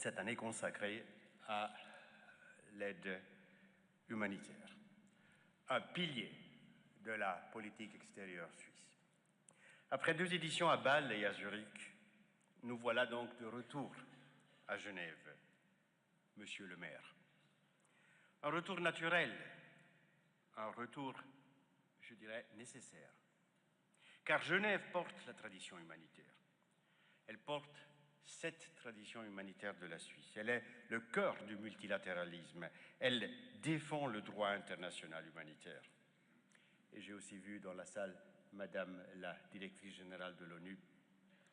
cette année consacrée à l'aide humanitaire, un pilier de la politique extérieure suisse. Après 2 éditions à Bâle et à Zurich, nous voilà donc de retour à Genève, Monsieur le maire. Un retour naturel, un retour, je dirais, nécessaire. Car Genève porte la tradition humanitaire. Elle porte cette tradition humanitaire de la Suisse. Elle est le cœur du multilatéralisme. Elle défend le droit international humanitaire. Et j'ai aussi vu dans la salle Madame la directrice générale de l'ONU,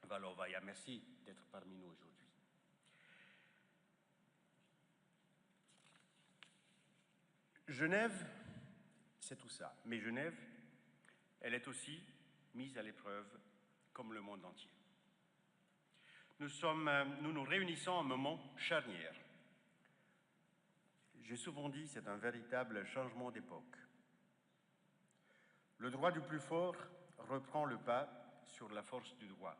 Valovaya. Merci d'être parmi nous aujourd'hui. Genève, c'est tout ça. Mais Genève, elle est aussi mise à l'épreuve comme le monde entier. Nous nous réunissons à un moment charnière. J'ai souvent dit que c'est un véritable changement d'époque. Le droit du plus fort reprend le pas sur la force du droit.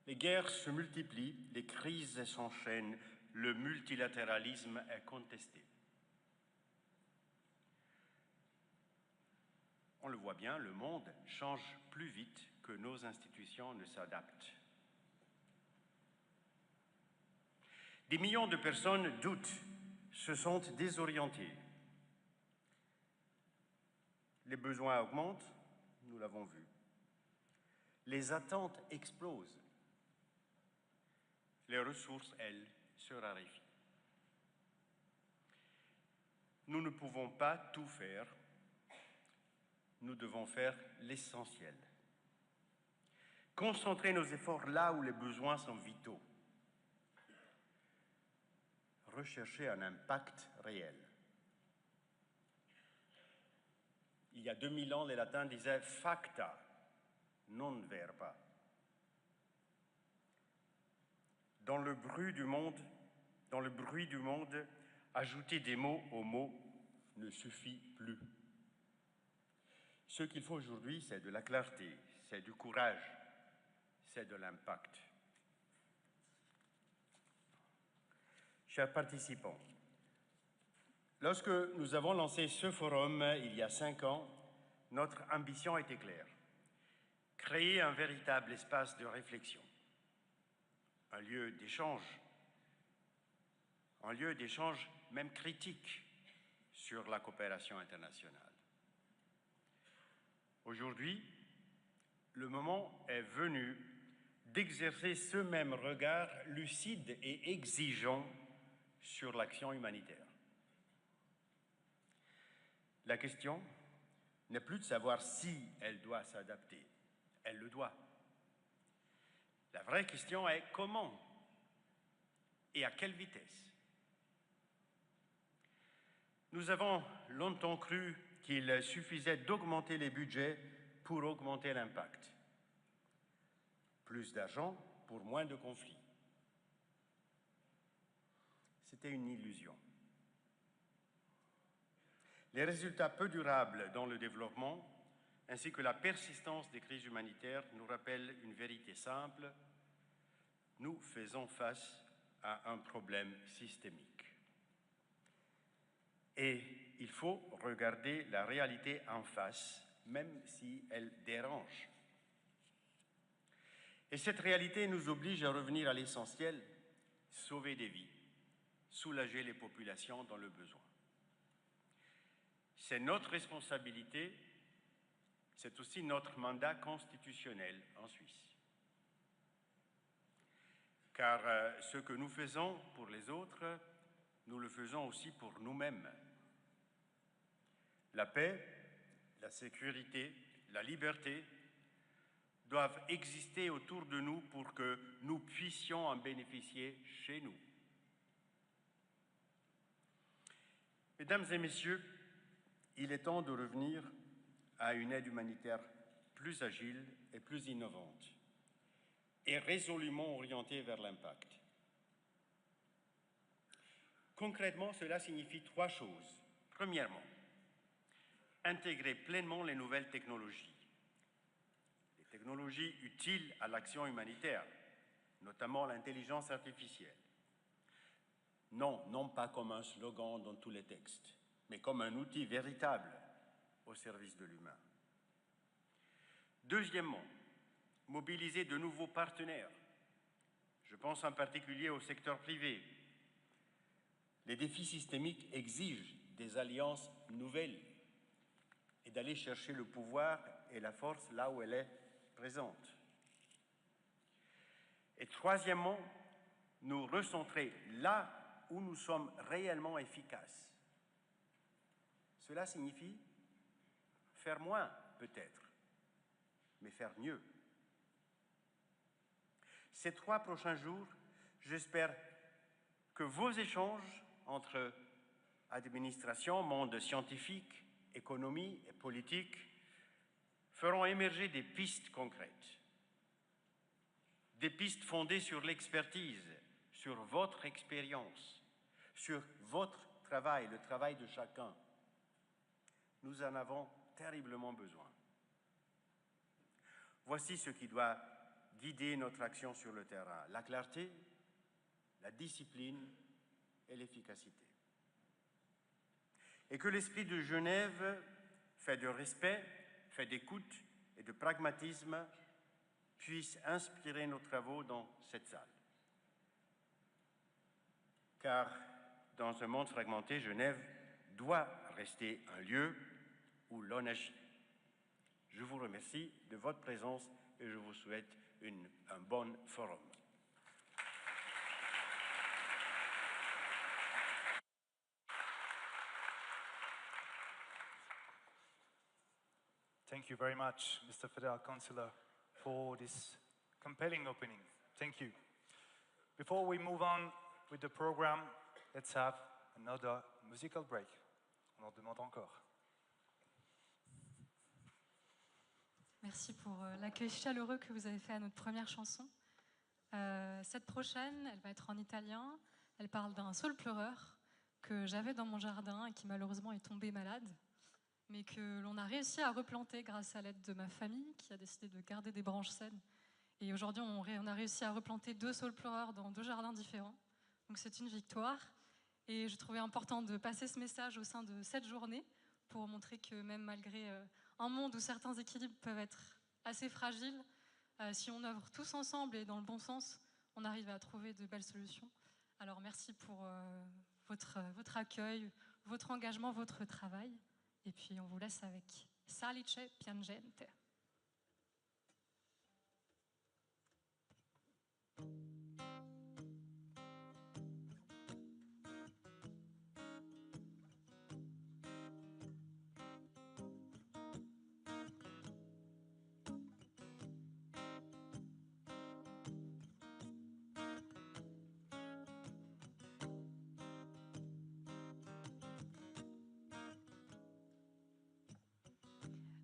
Les guerres se multiplient, les crises s'enchaînent, le multilatéralisme est contesté. On le voit bien, le monde change plus vite que nos institutions ne s'adaptent. Des millions de personnes doutent, se sentent désorientées. Les besoins augmentent, nous l'avons vu. Les attentes explosent. Les ressources, elles, se raréfient. Nous ne pouvons pas tout faire. Nous devons faire l'essentiel. Concentrer nos efforts là où les besoins sont vitaux. Rechercher un impact réel. Il y a 2000 ans, les latins disaient « facta, non verba ». Dans le bruit du monde, ajouter des mots aux mots ne suffit plus. Ce qu'il faut aujourd'hui, c'est de la clarté, c'est du courage, c'est de l'impact. Chers participants, lorsque nous avons lancé ce forum il y a 5 ans, notre ambition était claire. Créer un véritable espace de réflexion, un lieu d'échange même critique sur la coopération internationale. Aujourd'hui, le moment est venu d'exercer ce même regard lucide et exigeant sur l'action humanitaire. La question n'est plus de savoir si elle doit s'adapter, elle le doit. La vraie question est comment et à quelle vitesse. Nous avons longtemps cru qu'il suffisait d'augmenter les budgets pour augmenter l'impact. Plus d'argent pour moins de conflits. C'était une illusion. Les résultats peu durables dans le développement, ainsi que la persistance des crises humanitaires, nous rappellent une vérité simple. Nous faisons face à un problème systémique. Et il faut regarder la réalité en face, même si elle dérange. Et cette réalité nous oblige à revenir à l'essentiel, sauver des vies, soulager les populations dans le besoin. C'est notre responsabilité, c'est aussi notre mandat constitutionnel en Suisse. Car ce que nous faisons pour les autres, nous le faisons aussi pour nous-mêmes. La paix, la sécurité, la liberté doivent exister autour de nous pour que nous puissions en bénéficier chez nous. Mesdames et messieurs, il est temps de revenir à une aide humanitaire plus agile et plus innovante et résolument orientée vers l'impact. Concrètement, cela signifie 3 choses. Premièrement, intégrer pleinement les nouvelles technologies utiles à l'action humanitaire, notamment l'intelligence artificielle. Non, non pas comme un slogan dans tous les textes, mais comme un outil véritable au service de l'humain. Deuxièmement, mobiliser de nouveaux partenaires. Je pense en particulier au secteur privé. Les défis systémiques exigent des alliances nouvelles et d'aller chercher le pouvoir et la force là où elle est présente. Et troisièmement, nous recentrer là où nous sommes réellement efficaces. Cela signifie faire moins, peut-être, mais faire mieux. Ces 3 prochains jours, j'espère que vos échanges entre administration, monde scientifique, économie et politique feront émerger des pistes concrètes, des pistes fondées sur l'expertise, sur votre expérience, sur votre travail, le travail de chacun. Nous en avons terriblement besoin. Voici ce qui doit guider notre action sur le terrain: la clarté, la discipline et l'efficacité. Et que l'esprit de Genève, fait de respect, fait d'écoute et de pragmatisme, puisse inspirer nos travaux dans cette salle. Car dans un monde fragmenté, Genève doit rester un lieu où l'on agit. Je vous remercie de votre présence et je vous souhaite un bon forum. Thank you very much, Mr. Federal Councillor, for this compelling opening. Thank you. Before we move on with the program, let's have another musical break. On en demande encore. Merci pour l'accueil chaleureux que vous avez fait à notre première chanson. Cette prochaine, elle va être en italien. Elle parle d'un saule pleureur que j'avais dans mon jardin et qui malheureusement est tombé malade, mais que l'on a réussi à replanter grâce à l'aide de ma famille qui a décidé de garder des branches saines. Et aujourd'hui, on a réussi à replanter 2 saules pleureurs dans 2 jardins différents. Donc c'est une victoire. Et je trouvais important de passer ce message au sein de cette journée pour montrer que même malgré un monde où certains équilibres peuvent être assez fragiles, si on œuvre tous ensemble et dans le bon sens, on arrive à trouver de belles solutions. Alors merci pour votre accueil, votre engagement, votre travail. Et puis on vous laisse avec Salice Piangente.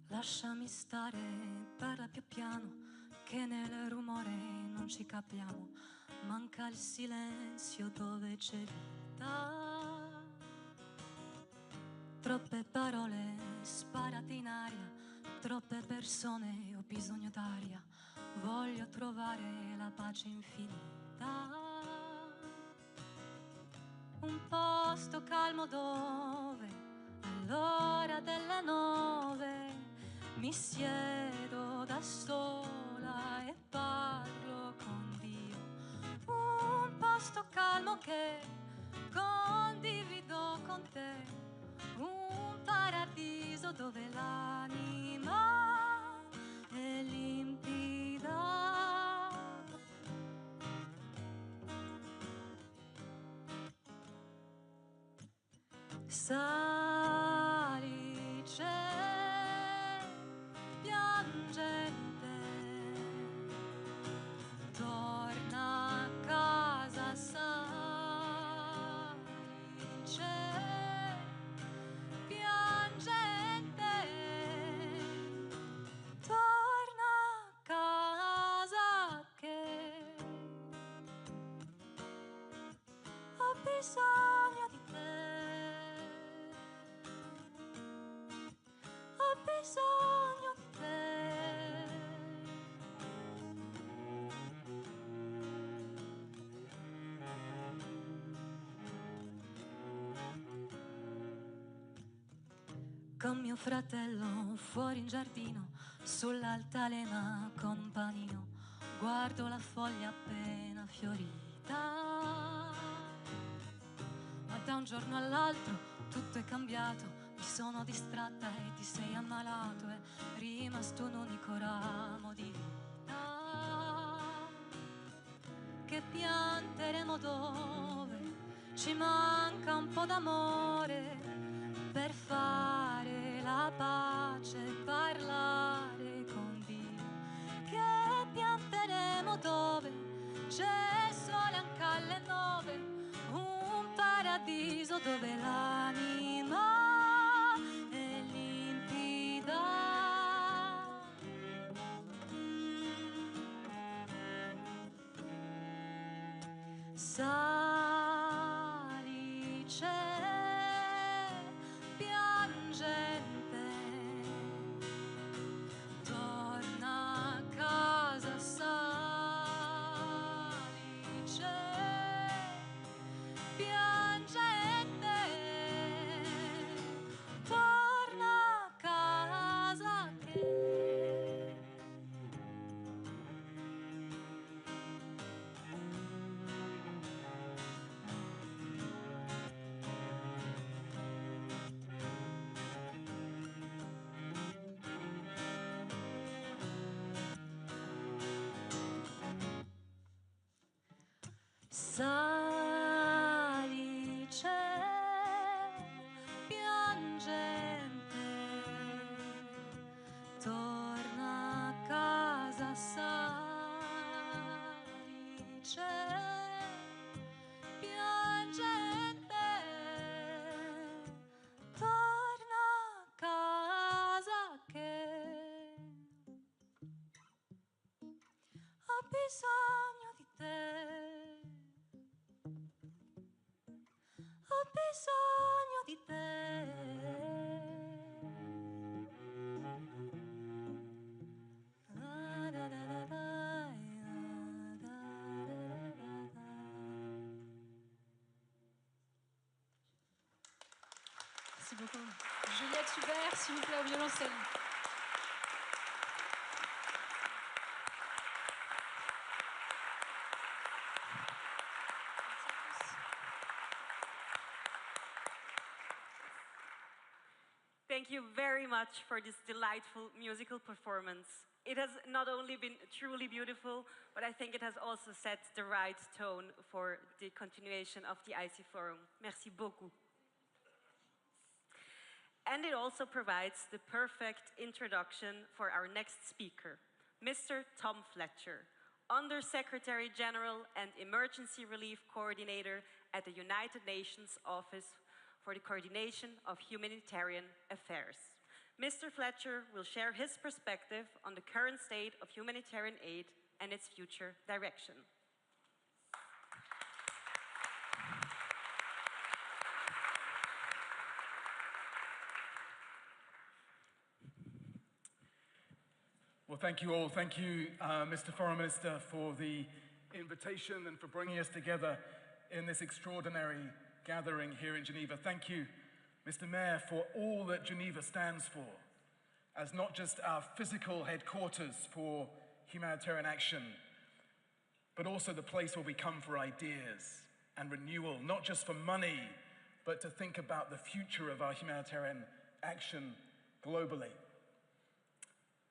Lasciami stare, parla più piano, che nel rumore non ci capiamo. Manca il silenzio dove c'è vita. Troppe parole sparate in aria, troppe persone, ho bisogno d'aria. Voglio trovare la pace infinita. Un posto calmo dove all'ora delle 9 mi siedo da sola e parlo con Dio. Un posto calmo che condivido con te. Un paradiso dove l'anima è limpida. Salice piangente, torna a casa. Salice piangente, torna a casa che ho bisogno di te. Ho bisogno di te. con mio fratello fuori in giardino, sull'altalena con un panino, guardo la foglia appena fiorita. Ma da un giorno all'altro tutto è cambiato, mi sono distratta e ti sei ammalato, è rimasto un unico ramo di vita che pianteremo dove ci manca un po' d'amore per fare la pace e parlare con Dio, che pianteremo dove c'è sole anche alle 9, un paradiso dove l'anima è limpida. Salice piangente, torna a casa Salice piangente, torna a casa che Salice piangente, torna a casa Salice piangente, torna a casa che ho bisogno di te. Ho bisogno di te. Merci beaucoup. Juliette Hubert, s'il vous plaît, au violoncelle. Thank you very much for this delightful musical performance. It has not only been truly beautiful, but I think it has also set the right tone for the continuation of the IC Forum. Merci beaucoup. And it also provides the perfect introduction for our next speaker, Mr. Tom Fletcher, Under-Secretary General and Emergency Relief Coordinator at the United Nations Office for the Coordination of Humanitarian Affairs. Mr. Fletcher will share his perspective on the current state of humanitarian aid and its future direction. Well, thank you all. Thank you, Mr. Foreign Minister, for the invitation and for bringing us together in this extraordinary gathering here in Geneva. Thank you, Mr. Mayor, for all that Geneva stands for, as not just our physical headquarters for humanitarian action, but also the place where we come for ideas and renewal, not just for money, but to think about the future of our humanitarian action globally.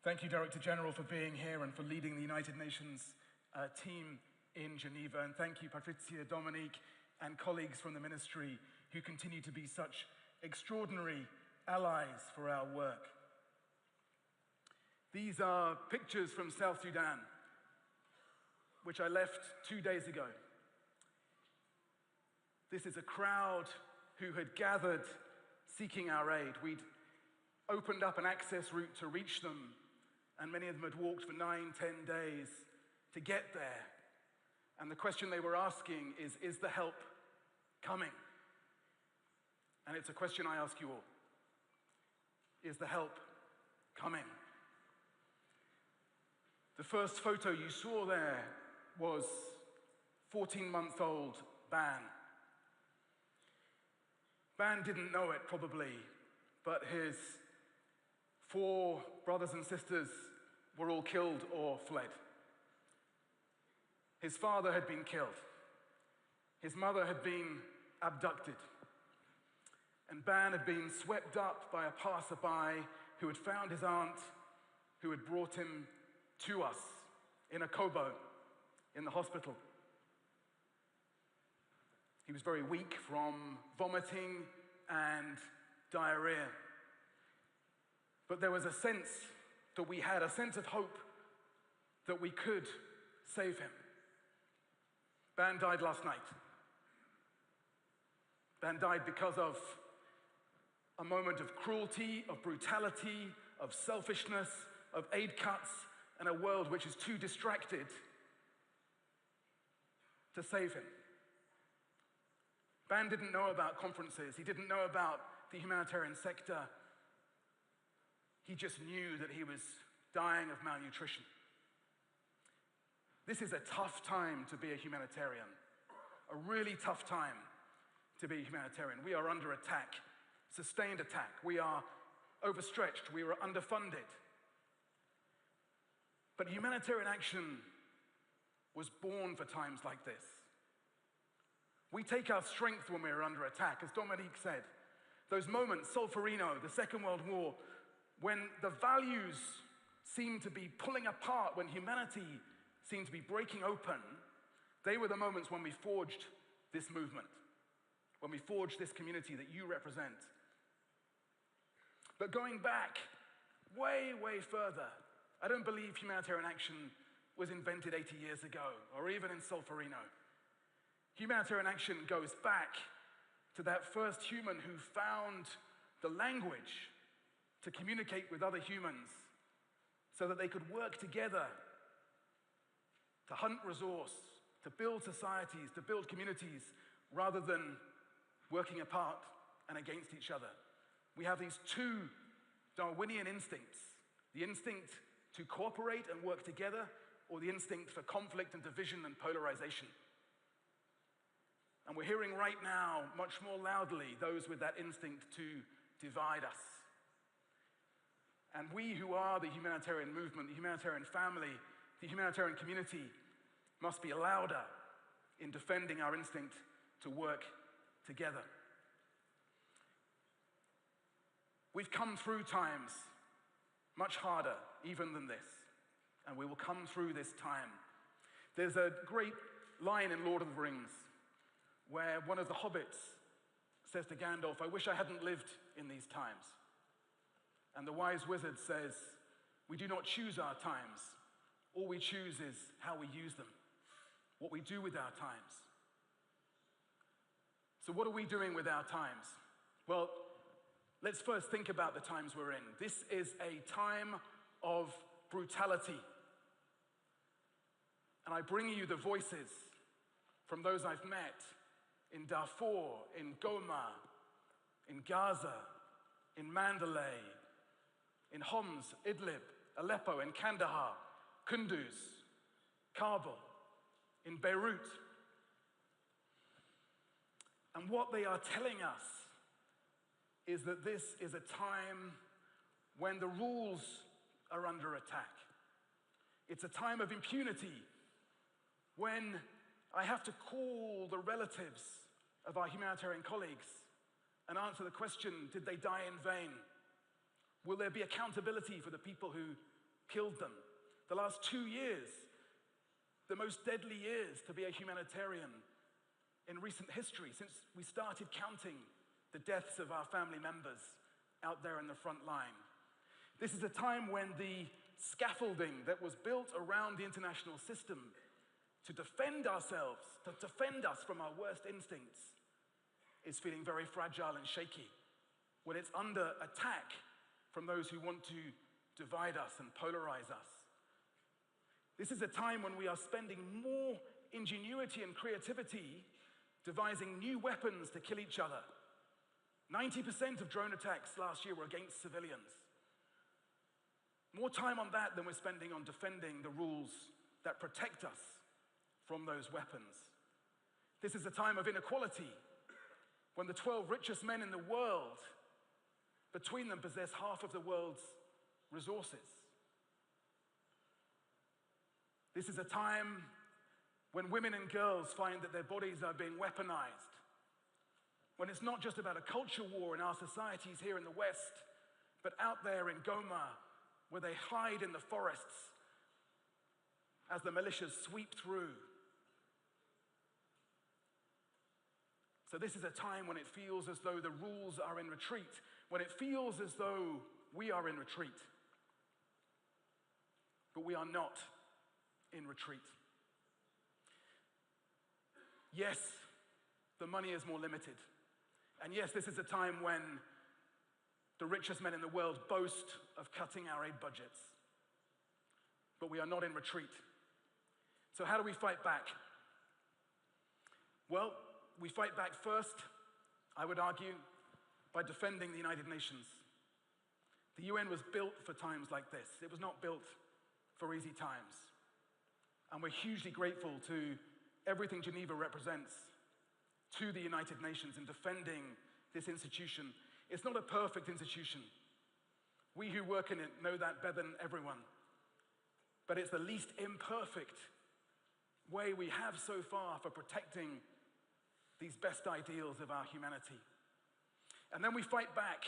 Thank you, Director General, for being here and for leading the United Nations team in Geneva. And thank you, Patrizia, Dominique, and colleagues from the ministry who continue to be such extraordinary allies for our work. These are pictures from South Sudan, which I left 2 days ago. This is a crowd who had gathered seeking our aid. We'd opened up an access route to reach them, and many of them had walked for 9, 10 days to get there. And the question they were asking is the help coming? And it's a question I ask you all. Is the help coming? The first photo you saw there was 14-month-old Ban. Ban didn't know it probably, but his 4 brothers and sisters were all killed or fled. His father had been killed. His mother had been abducted. And Ban had been swept up by a passerby who had found his aunt, who had brought him to us in a kobo in the hospital. He was very weak from vomiting and diarrhea. But there was a sense that we had, a sense of hope that we could save him. Ban died last night. Ban died because of a moment of cruelty, of brutality, of selfishness, of aid cuts, and a world which is too distracted to save him. Ban didn't know about conferences. He didn't know about the humanitarian sector. He just knew that he was dying of malnutrition. This is a tough time to be a humanitarian, a really tough time to be a humanitarian. We are under attack, sustained attack. We are overstretched. We are underfunded. But humanitarian action was born for times like this. We take our strength when we're under attack, as Dominique said. Those moments, Solferino, the Second World War, when the values seemed to be pulling apart, when humanity seemed to be breaking open, they were the moments when we forged this movement, when we forged this community that you represent. But going back way, way further, I don't believe humanitarian action was invented 80 years ago, or even in Solferino. Humanitarian action goes back to that first human who found the language to communicate with other humans so that they could work together to hunt resource, to build societies, to build communities, rather than working apart and against each other. We have these two Darwinian instincts, the instinct to cooperate and work together, or the instinct for conflict and division and polarization. And we're hearing right now, much more loudly, those with that instinct to divide us. And we who are the humanitarian movement, the humanitarian family, the humanitarian community, must be louder in defending our instinct to work together. We've come through times much harder even than this, and we will come through this time. There's a great line in Lord of the Rings where one of the hobbits says to Gandalf, "I wish I hadn't lived in these times." And the wise wizard says, "We do not choose our times. All we choose is how we use them, what we do with our times." So what are we doing with our times? Well, let's first think about the times we're in. This is a time of brutality. And I bring you the voices from those I've met in Darfur, in Goma, in Gaza, in Mandalay, in Homs, Idlib, Aleppo, in Kandahar, Kunduz, Kabul, in Beirut. And what they are telling us is that this is a time when the rules are under attack. It's a time of impunity when I have to call the relatives of our humanitarian colleagues and answer the question, did they die in vain? Will there be accountability for the people who killed them? The last 2 years, the most deadly years to be a humanitarian in recent history, since we started counting the deaths of our family members out there in the front line. This is a time when the scaffolding that was built around the international system to defend ourselves, to defend us from our worst instincts, is feeling very fragile and shaky, when it's under attack from those who want to divide us and polarize us. This is a time when we are spending more ingenuity and creativity devising new weapons to kill each other. 90% of drone attacks last year were against civilians. More time on that than we're spending on defending the rules that protect us from those weapons. This is a time of inequality, when the 12 richest men in the world, between them, possess half of the world's resources. This is a time when women and girls find that their bodies are being weaponized, when it's not just about a culture war in our societies here in the West, but out there in Goma, where they hide in the forests as the militias sweep through. So this is a time when it feels as though the rules are in retreat, when it feels as though we are in retreat. But we are not in retreat. Yes, the money is more limited. And yes, this is a time when the richest men in the world boast of cutting our aid budgets. But we are not in retreat. So how do we fight back? Well, we fight back first, I would argue, by defending the United Nations. The UN was built for times like this. It was not built for easy times. And we're hugely grateful to everything Geneva represents to the United Nations in defending this institution. It's not a perfect institution. We who work in it know that better than everyone. But it's the least imperfect way we have so far for protecting these best ideals of our humanity. And then we fight back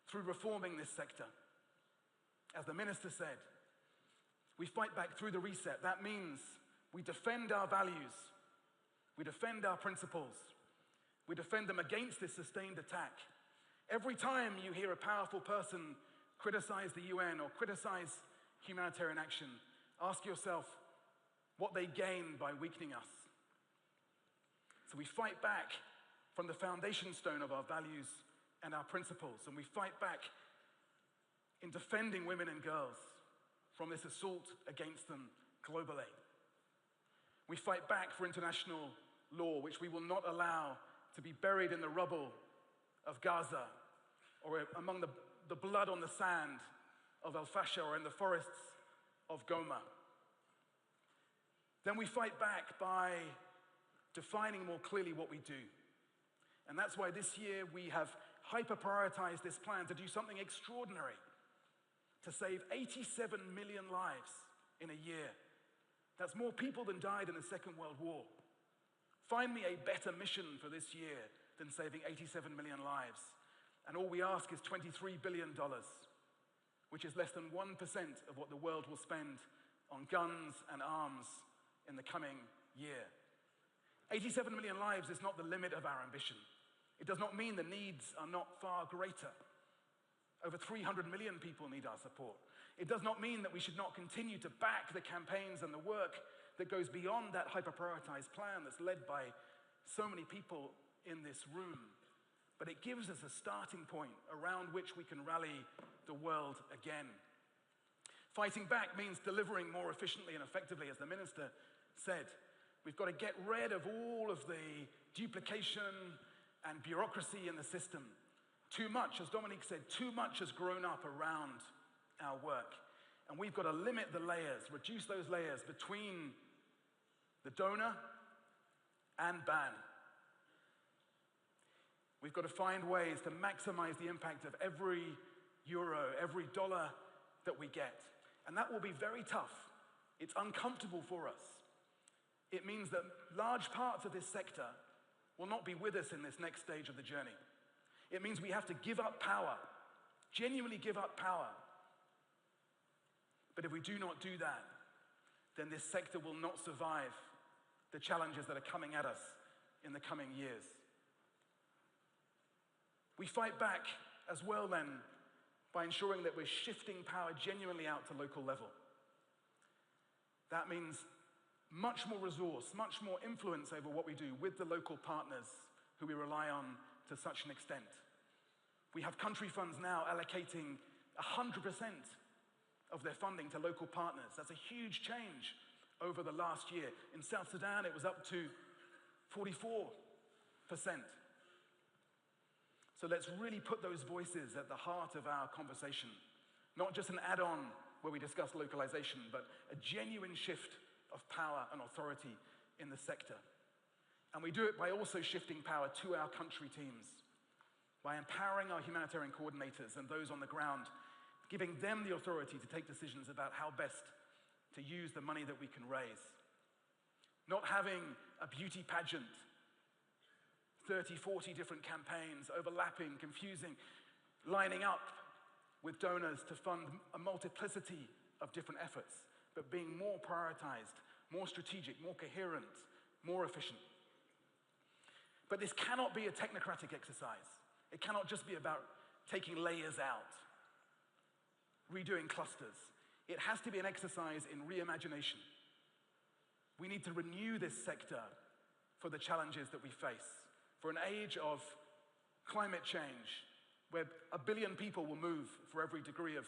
through reforming this sector. As the minister said, we fight back through the reset. That means we defend our values, we defend our principles, we defend them against this sustained attack. Every time you hear a powerful person criticize the UN or criticize humanitarian action, ask yourself what they gain by weakening us. So we fight back from the foundation stone of our values and our principles, and we fight back in defending women and girls from this assault against them globally. We fight back for international law, which we will not allow to be buried in the rubble of Gaza or among the blood on the sand of El Fasher or in the forests of Goma. Then we fight back by defining more clearly what we do. And that's why this year we have hyper-prioritized this plan to do something extraordinary, to save 87 million lives in a year. That's more people than died in the Second World War. Find me a better mission for this year than saving 87 million lives. And all we ask is $23 billion, which is less than 1% of what the world will spend on guns and arms in the coming year. 87 million lives is not the limit of our ambition. It does not mean the needs are not far greater. Over 300 million people need our support. It does not mean that we should not continue to back the campaigns and the work that goes beyond that hyper-prioritized plan that's led by so many people in this room. But it gives us a starting point around which we can rally the world again. Fighting back means delivering more efficiently and effectively, as the minister said. We've got to get rid of all of the duplication and bureaucracy in the system. Too much, as Dominique said, too much has grown up around our work. And we've got to limit the layers, reduce those layers between the donor and BAN. We've got to find ways to maximize the impact of every euro, every dollar that we get. And that will be very tough. It's uncomfortable for us. It means that large parts of this sector will not be with us in this next stage of the journey. It means we have to give up power, genuinely give up power. But if we do not do that, then this sector will not survive the challenges that are coming at us in the coming years. We fight back as well then by ensuring that we're shifting power genuinely out to local level. That means much more resource, much more influence over what we do with the local partners who we rely on to such an extent. We have country funds now allocating 100% of their funding to local partners. That's a huge change over the last year. In South Sudan, it was up to 44%. So let's really put those voices at the heart of our conversation. Not just an add-on where we discuss localization, but a genuine shift of power and authority in the sector. And we do it by also shifting power to our country teams, by empowering our humanitarian coordinators and those on the ground giving them the authority to take decisions about how best to use the money that we can raise. Not having a beauty pageant, 30, 40 different campaigns, overlapping, confusing, lining up with donors to fund a multiplicity of different efforts, but being more prioritized, more strategic, more coherent, more efficient. But this cannot be a technocratic exercise. It cannot just be about taking layers out, redoing clusters. It has to be an exercise in reimagination. We need to renew this sector for the challenges that we face, for an age of climate change, where 1 billion people will move for every degree of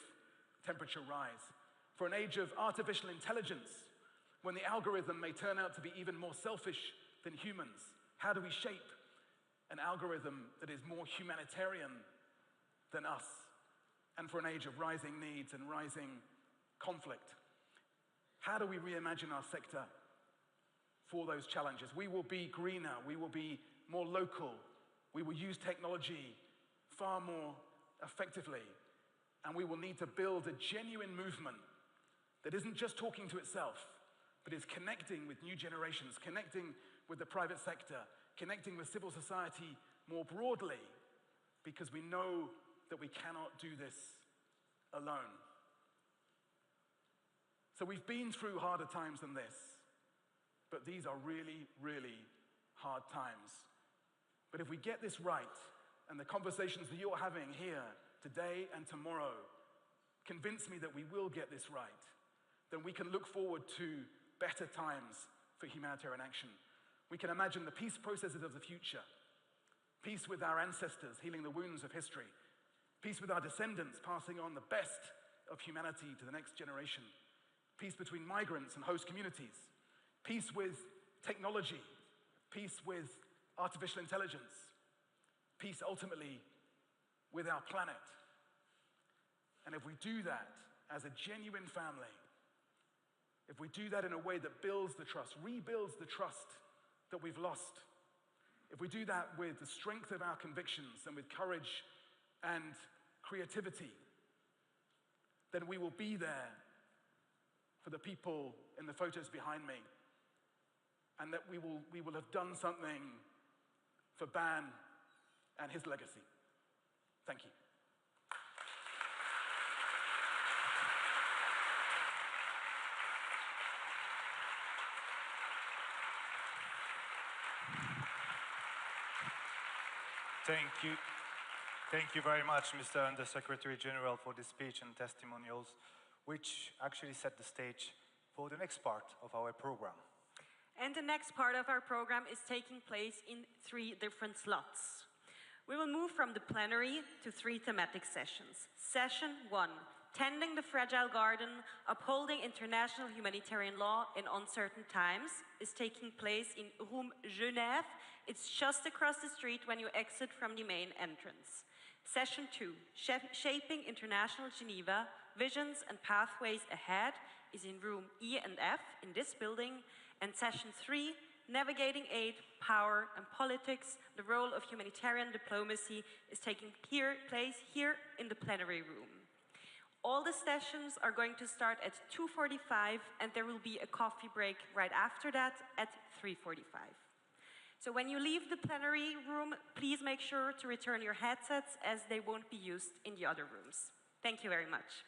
temperature rise, for an age of artificial intelligence, when the algorithm may turn out to be even more selfish than humans. How do we shape an algorithm that is more humanitarian than us? And for an age of rising needs and rising conflict, how do we reimagine our sector for those challenges? We will be greener, we will be more local, we will use technology far more effectively, and we will need to build a genuine movement that isn't just talking to itself, but is connecting with new generations, connecting with the private sector, connecting with civil society more broadly, because we know that we cannot do this alone. So we've been through harder times than this, but these are really, really hard times. But if we get this right, and the conversations that you're having here today and tomorrow convince me that we will get this right, then we can look forward to better times for humanitarian action. We can imagine the peace processes of the future. Peace with our ancestors, healing the wounds of history. Peace with our descendants, passing on the best of humanity to the next generation. Peace between migrants and host communities. Peace with technology. Peace with artificial intelligence. Peace ultimately with our planet. And if we do that as a genuine family, if we do that in a way that builds the trust, rebuilds the trust that we've lost, if we do that with the strength of our convictions and with courage and creativity, then we will be there for the people in the photos behind me, and that we will have done something for Ban and his legacy. Thank you. Thank you. Thank you very much, Mr. Undersecretary General, for this speech and testimonials, which actually set the stage for the next part of our program. And the next part of our program is taking place in 3 different slots. We will move from the plenary to 3 thematic sessions. Session 1, Tending the Fragile Garden, Upholding International Humanitarian Law in Uncertain Times, is taking place in Room Genève. It's just across the street when you exit from the main entrance. Session 2, Shaping International Geneva, Visions and Pathways Ahead, is in room E and F in this building. And session 3, Navigating Aid, Power and Politics, the Role of Humanitarian Diplomacy, is taking place here in the plenary room. All the sessions are going to start at 2:45, and there will be a coffee break right after that at 3:45. So when you leave the plenary room, please make sure to return your headsets, as they won't be used in the other rooms. Thank you very much.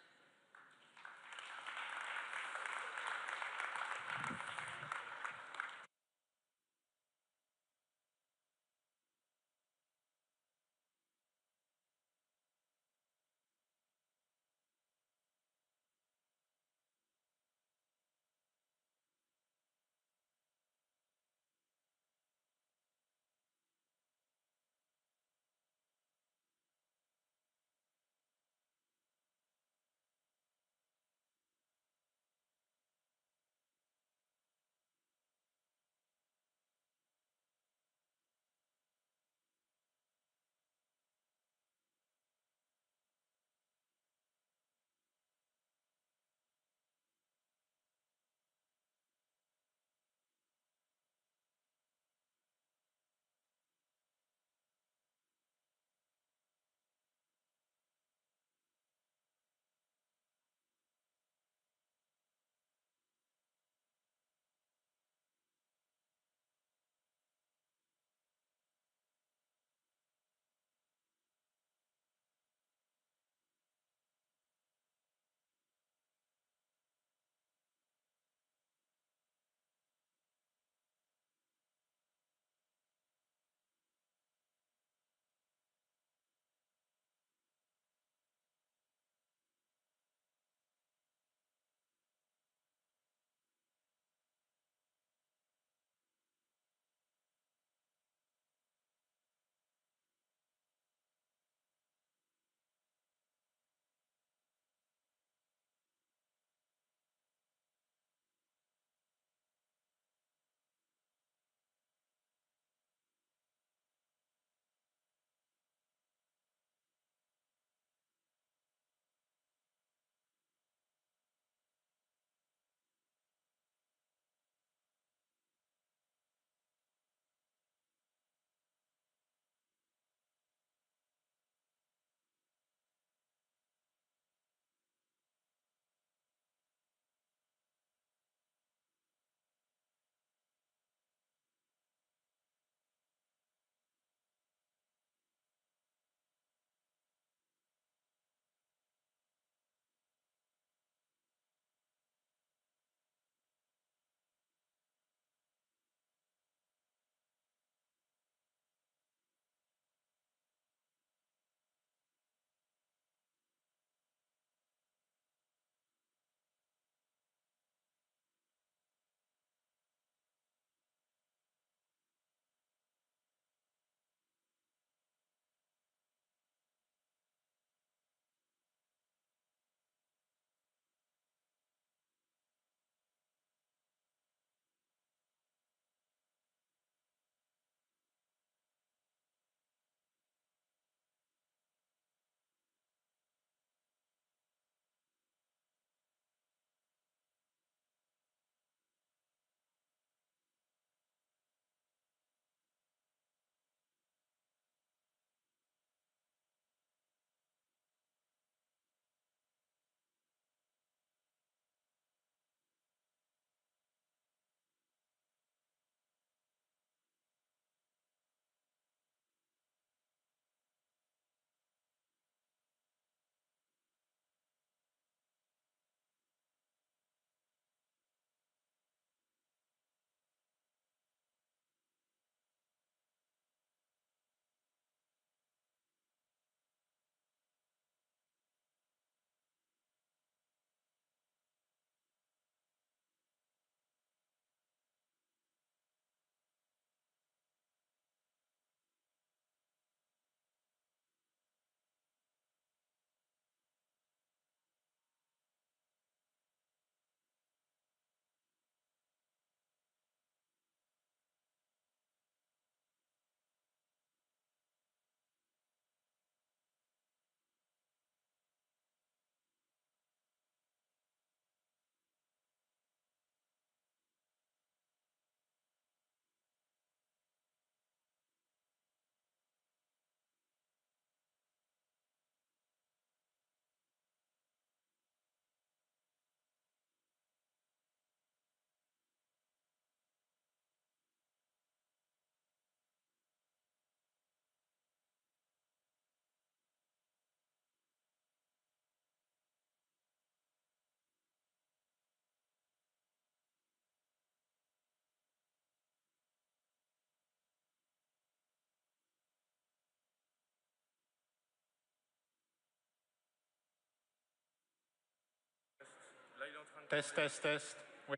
Test, test, test. Oui.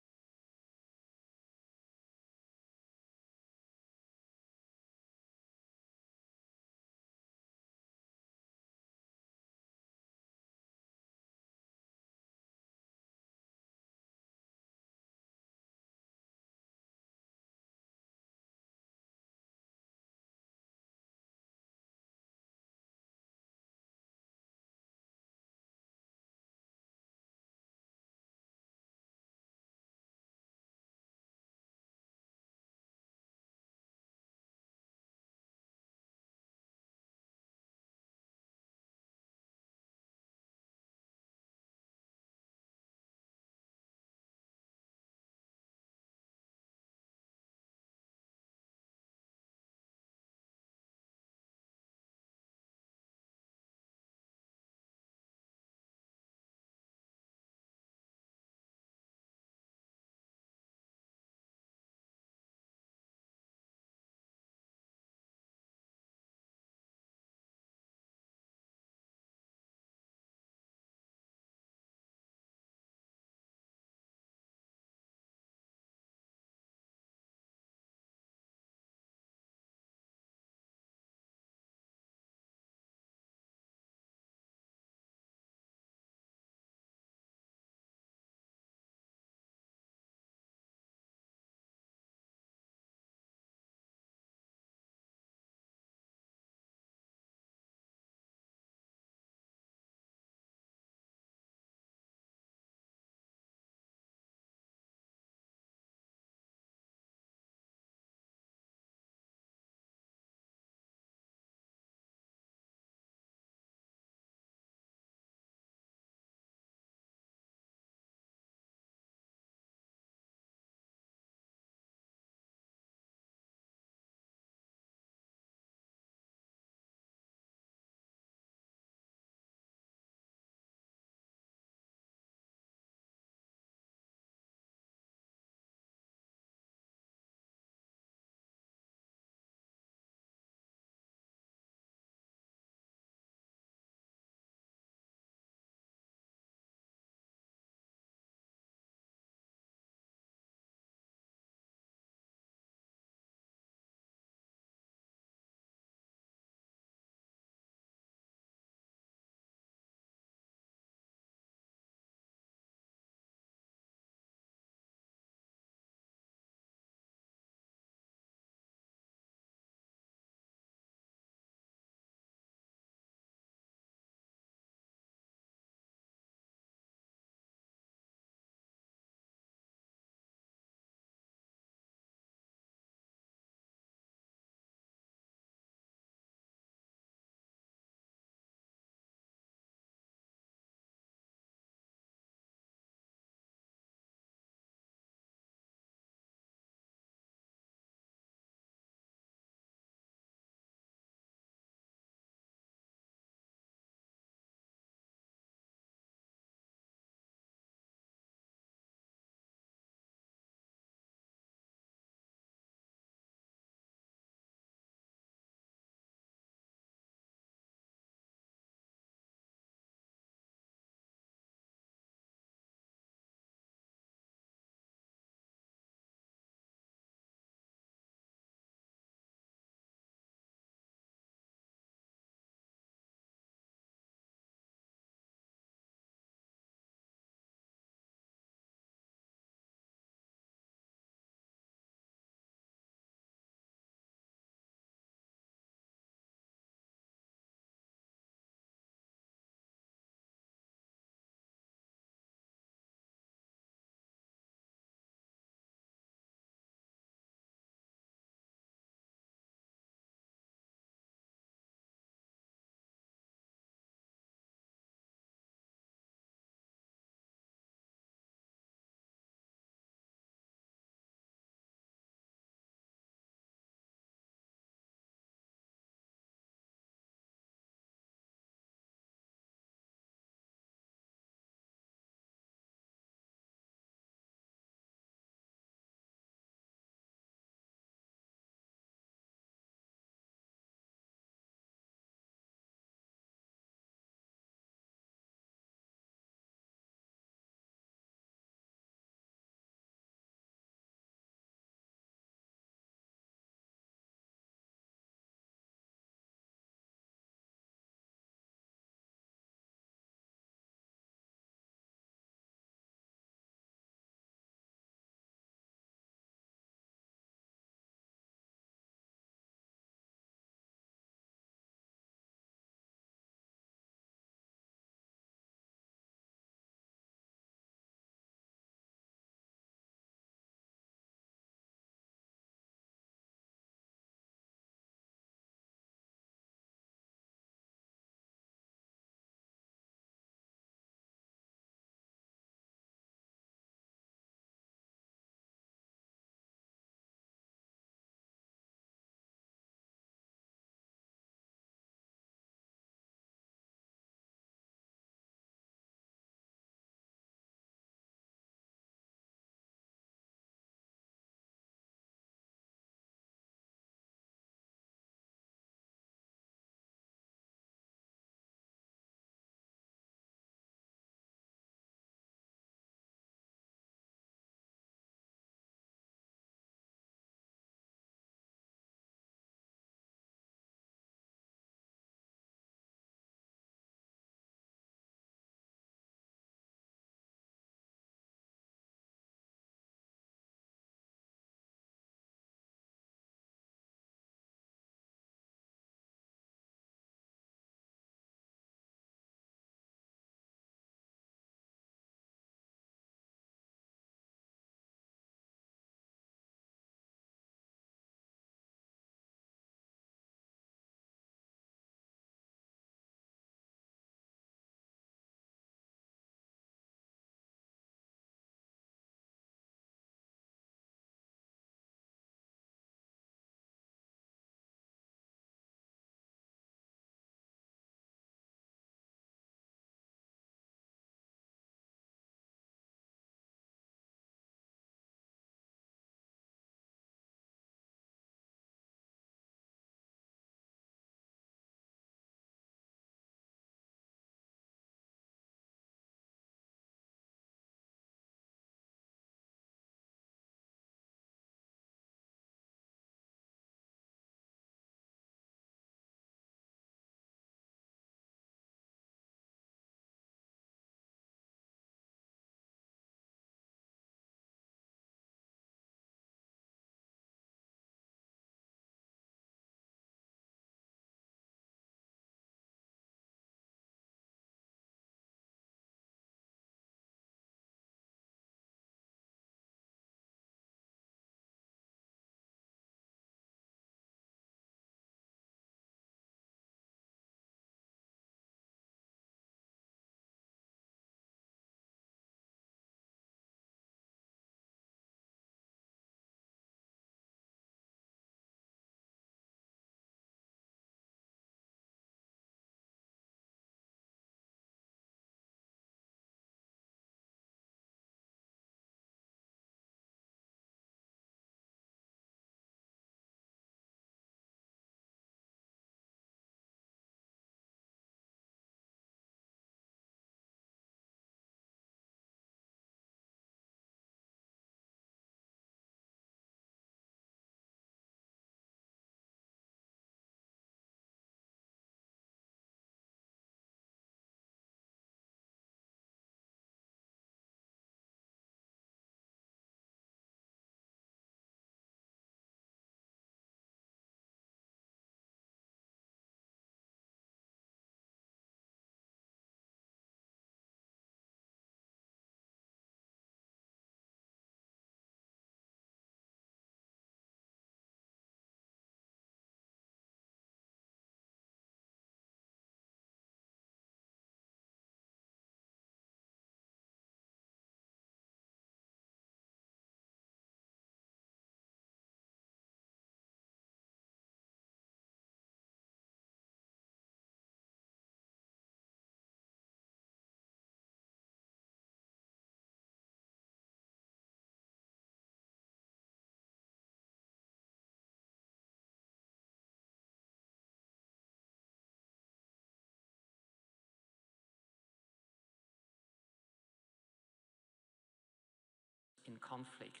in conflict,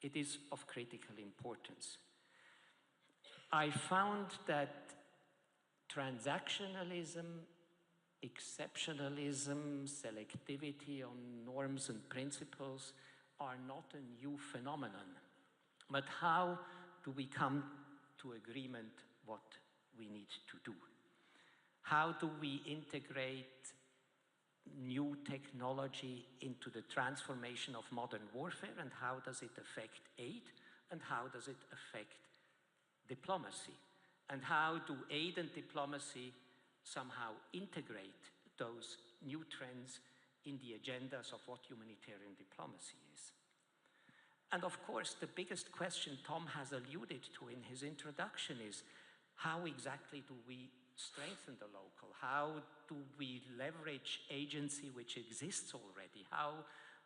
it is of critical importance. I found that transactionalism, exceptionalism, selectivity on norms and principles are not a new phenomenon. But how do we come to agreement what we need to do? How do we integrate new technology into the transformation of modern warfare, and how does it affect aid, and how does it affect diplomacy? And how do aid and diplomacy somehow integrate those new trends in the agendas of what humanitarian diplomacy is? And of course, the biggest question Tom has alluded to in his introduction is, how exactly do we strengthen the local? How do we leverage agency which exists already? How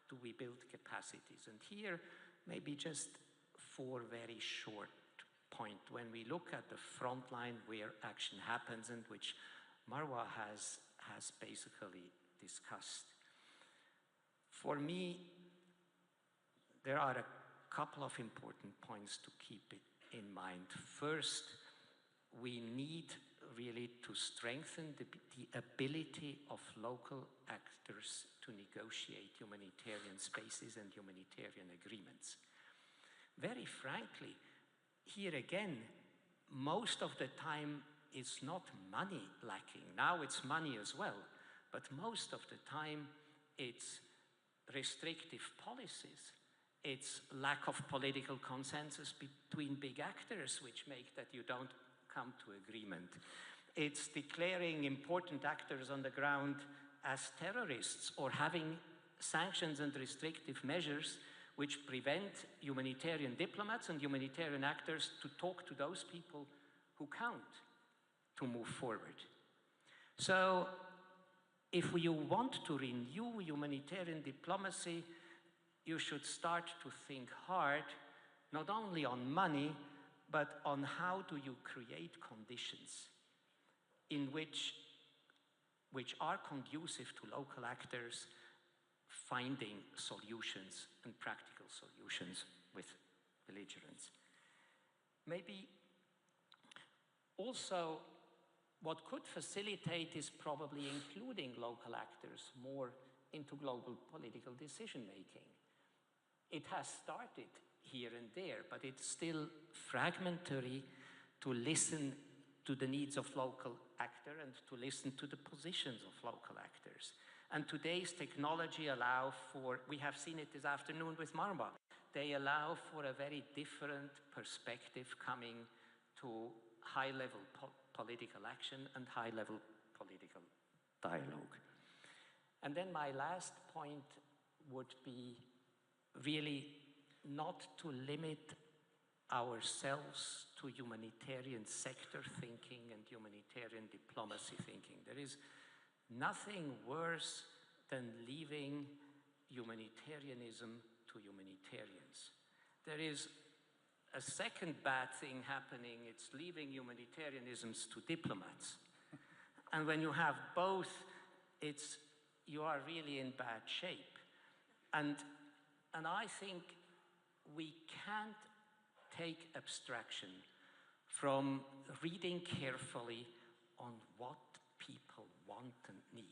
do we build capacities? And here, maybe just 4 very short points. When we look at the front line where action happens, and which Marwa has basically discussed. For me, there are a couple of important points to keep it in mind. First, we need really to strengthen the ability of local actors to negotiate humanitarian spaces and humanitarian agreements. Very frankly, here again, most of the time it's not money lacking. Now it's money as well, but most of the time it's restrictive policies. It's lack of political consensus between big actors, which make that you don't come to agreement. It's declaring important actors on the ground as terrorists, or having sanctions and restrictive measures which prevent humanitarian diplomats and humanitarian actors to talk to those people who count to move forward. So if you want to renew humanitarian diplomacy, you should start to think hard, not only on money, but on how do you create conditions in which are conducive to local actors finding solutions and practical solutions with belligerents. Maybe also what could facilitate is probably including local actors more into global political decision-making. It has started here and there, but it's still fragmentary to listen to the needs of local actors and to listen to the positions of local actors. And today's technology allow for, we have seen it this afternoon with Marwa, they allow for a very different perspective coming to high-level political action and high-level political dialogue. And then my last point would be really not to limit ourselves to humanitarian sector thinking and humanitarian diplomacy thinking. There is nothing worse than leaving humanitarianism to humanitarians. There is a second bad thing happening, it's leaving humanitarianisms to diplomats. And when you have both, you are really in bad shape. And I think we can't take abstraction from reading carefully on what people want and need.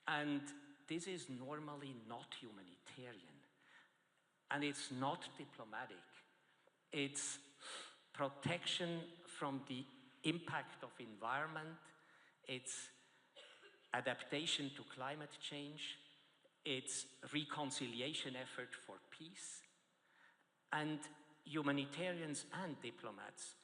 And this is normally not humanitarian. And it's not diplomatic. It's protection from the impact of environment. It's adaptation to climate change. It's reconciliation effort for peace. And humanitarians and diplomats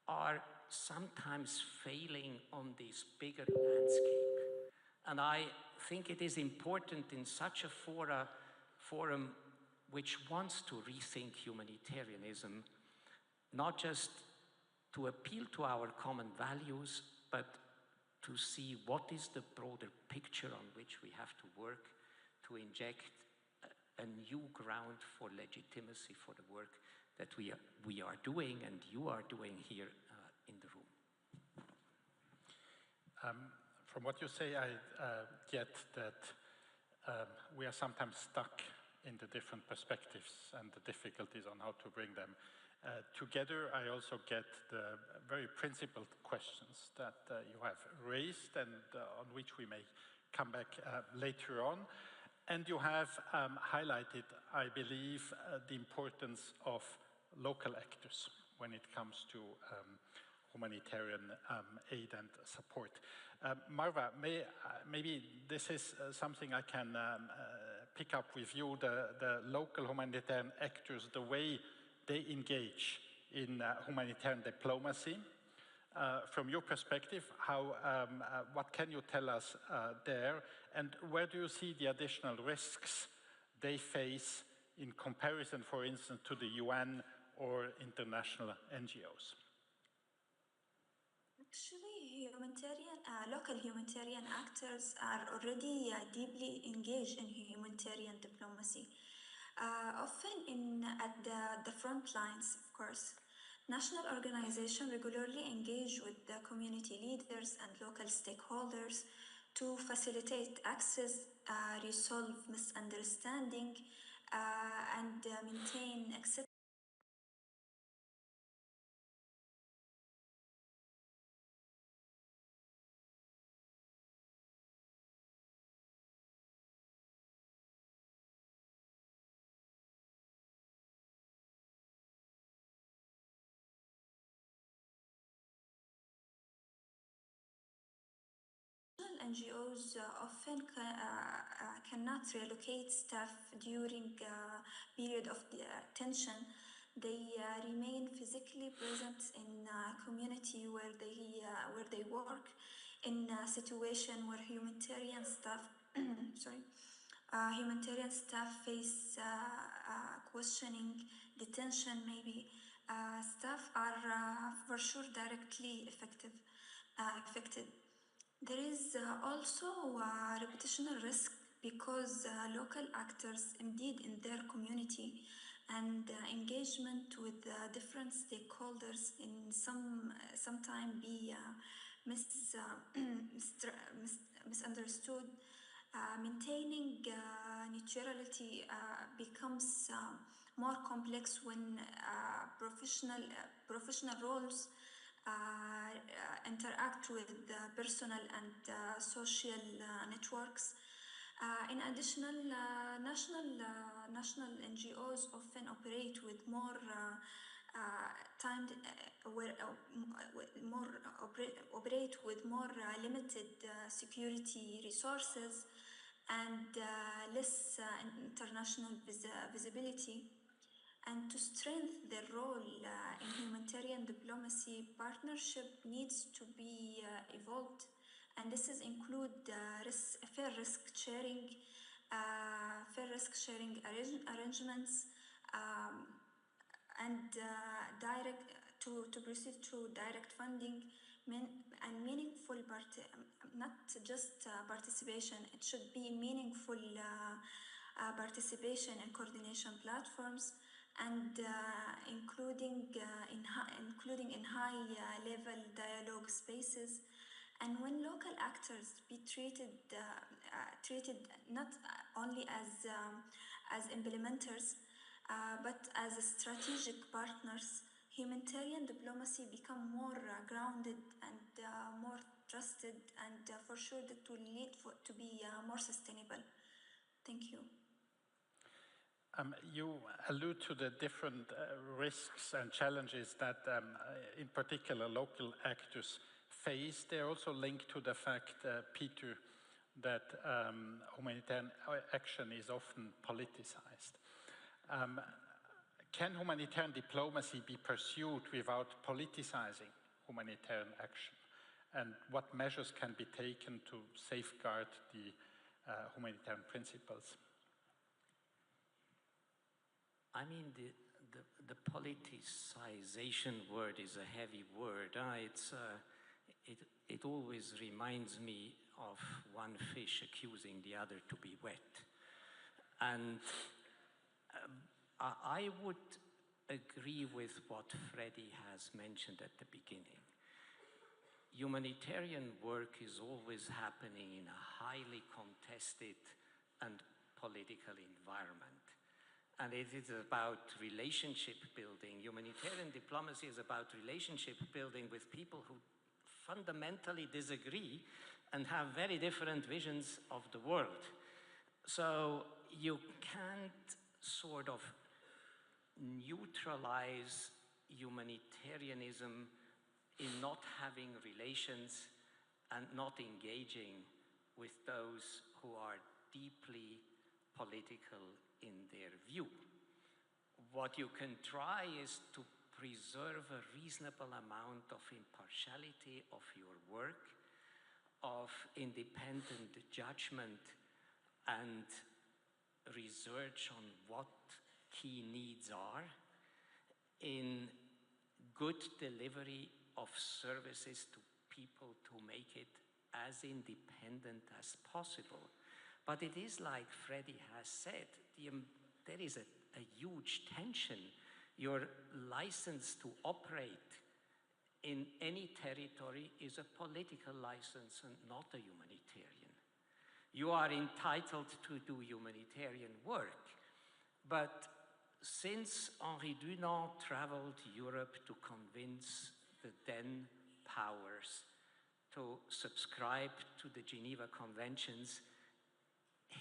are sometimes failing on this bigger landscape. And I think it is important in such a forum which wants to rethink humanitarianism, not just to appeal to our common values, but to see what is the broader picture on which we have to work to inject a new ground for legitimacy for the work that we are doing and you are doing here in the room. From what you say, I get that we are sometimes stuck in the different perspectives and the difficulties on how to bring them together. I also get the very principled questions that you have raised and on which we may come back later on. And you have highlighted, I believe, the importance of local actors when it comes to humanitarian aid and support. Marwa, maybe this is something I can pick up with you, the local humanitarian actors, the way they engage in humanitarian diplomacy. From your perspective, what can you tell us there, and where do you see the additional risks they face in comparison, for instance, to the UN or international NGOs? Actually, local humanitarian actors are already deeply engaged in humanitarian diplomacy, often at the front lines, of course. National organizations regularly engage with the community leaders and local stakeholders to facilitate access, resolve misunderstanding, and maintain acceptance. NGOs often cannot relocate staff during period of tension. They remain physically present in community where they work, in a situation where humanitarian staff humanitarian staff face questioning, detention maybe. Staff are for sure directly affected. There is also reputational risk because local actors indeed in their community and engagement with different stakeholders in sometime be misunderstood. Maintaining neutrality becomes more complex when professional roles interact with personal and social networks. In addition, national NGOs often operate with more limited security resources and less international visibility. And to strengthen their role in humanitarian diplomacy, partnership needs to be evolved. And this include fair risk sharing arrangements, and to proceed to direct funding and meaningful not just participation. It should be meaningful participation and coordination platforms, and including in high level dialogue spaces. And when local actors be treated not only as implementers, but as strategic partners, humanitarian diplomacy become more grounded and more trusted, and for sure that will lead to be more sustainable. Thank you. You allude to the different risks and challenges that, in particular, local actors face. They're also linked to the fact, Peter, that humanitarian action is often politicized. Can humanitarian diplomacy be pursued without politicizing humanitarian action? And what measures can be taken to safeguard the humanitarian principles? I mean, the politicization word is a heavy word. It always reminds me of one fish accusing the other to be wet. And I would agree with what Freddie has mentioned at the beginning. Humanitarian work is always happening in a highly contested and political environment. And it is about relationship building. Humanitarian diplomacy is about relationship building with people who fundamentally disagree and have very different visions of the world. So you can't sort of neutralize humanitarianism in not having relations and not engaging with those who are deeply political in their view. What you can try is to preserve a reasonable amount of impartiality of your work, of independent judgment and research on what key needs are, in good delivery of services to people to make it as independent as possible. But it is like Freddie has said, there is a huge tension. Your license to operate in any territory is a political license and not a humanitarian. You are entitled to do humanitarian work, but since Henri Dunant traveled Europe to convince the then powers to subscribe to the Geneva Conventions,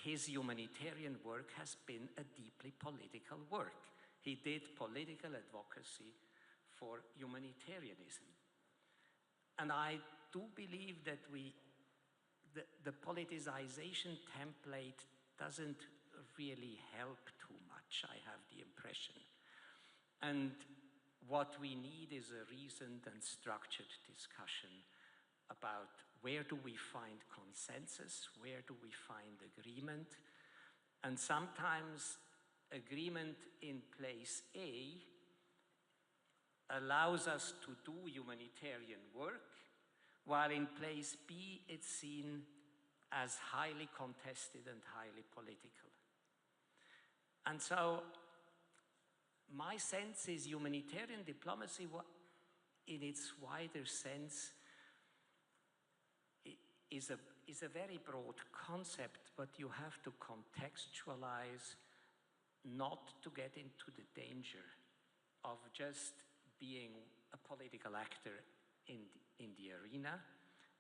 his humanitarian work has been a deeply political work. He did political advocacy for humanitarianism. And I do believe that the politicization template doesn't really help too much, I have the impression. And what we need is a reasoned and structured discussion about where do we find consensus, where do we find agreement, and sometimes agreement in place A allows us to do humanitarian work, while in place B it's seen as highly contested and highly political. And so my sense is humanitarian diplomacy in its wider sense is a very broad concept, but you have to contextualize not to get into the danger of just being a political actor in the arena,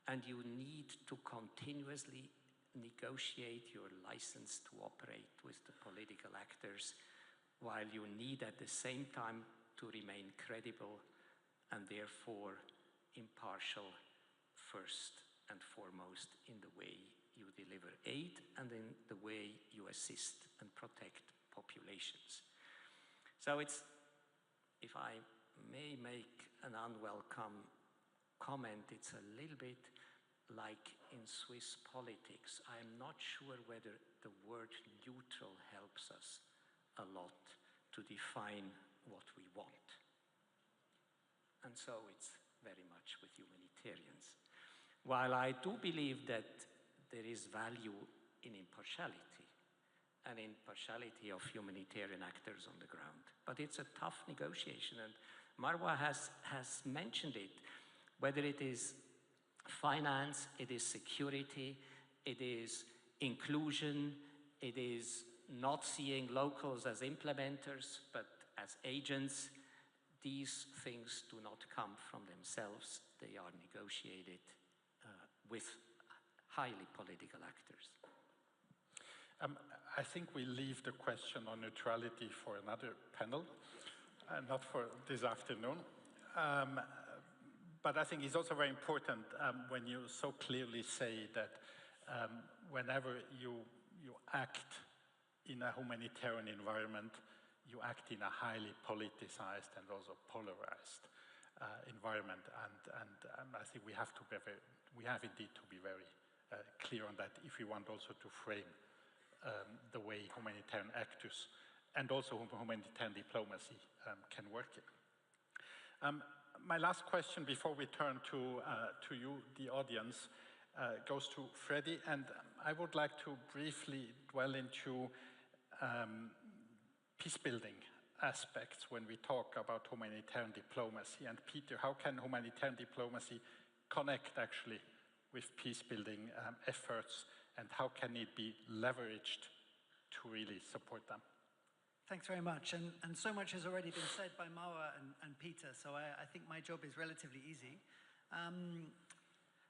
and you need to continuously negotiate your license to operate with the political actors, while you need at the same time to remain credible and therefore impartial first and foremost in the way you deliver aid and in the way you assist and protect populations. So it's, if I may make an unwelcome comment, it's a little bit like in Swiss politics. I'm not sure whether the word neutral helps us a lot to define what we want. And so it's very much with humanitarians. While I do believe that there is value in impartiality and impartiality of humanitarian actors on the ground, but it's a tough negotiation, and Marwa has mentioned it, whether it is finance, it is security, it is inclusion, it is not seeing locals as implementers, but as agents. These things do not come from themselves. They are negotiated with highly political actors. I think we leave the question on neutrality for another panel, not for this afternoon. But I think it's also very important when you so clearly say that whenever you act in a humanitarian environment, you act in a highly politicized and also polarized environment. And I think we have indeed to be very clear on that if we want also to frame the way humanitarian actors and also humanitarian diplomacy can work in. My last question before we turn to you, the audience, goes to Freddie, and I would like to briefly dwell into peace-building aspects when we talk about humanitarian diplomacy. And Peter, how can humanitarian diplomacy connect actually with peace-building efforts, and how can it be leveraged to really support them? Thanks very much. And so much has already been said by Maura and Peter, so I think my job is relatively easy.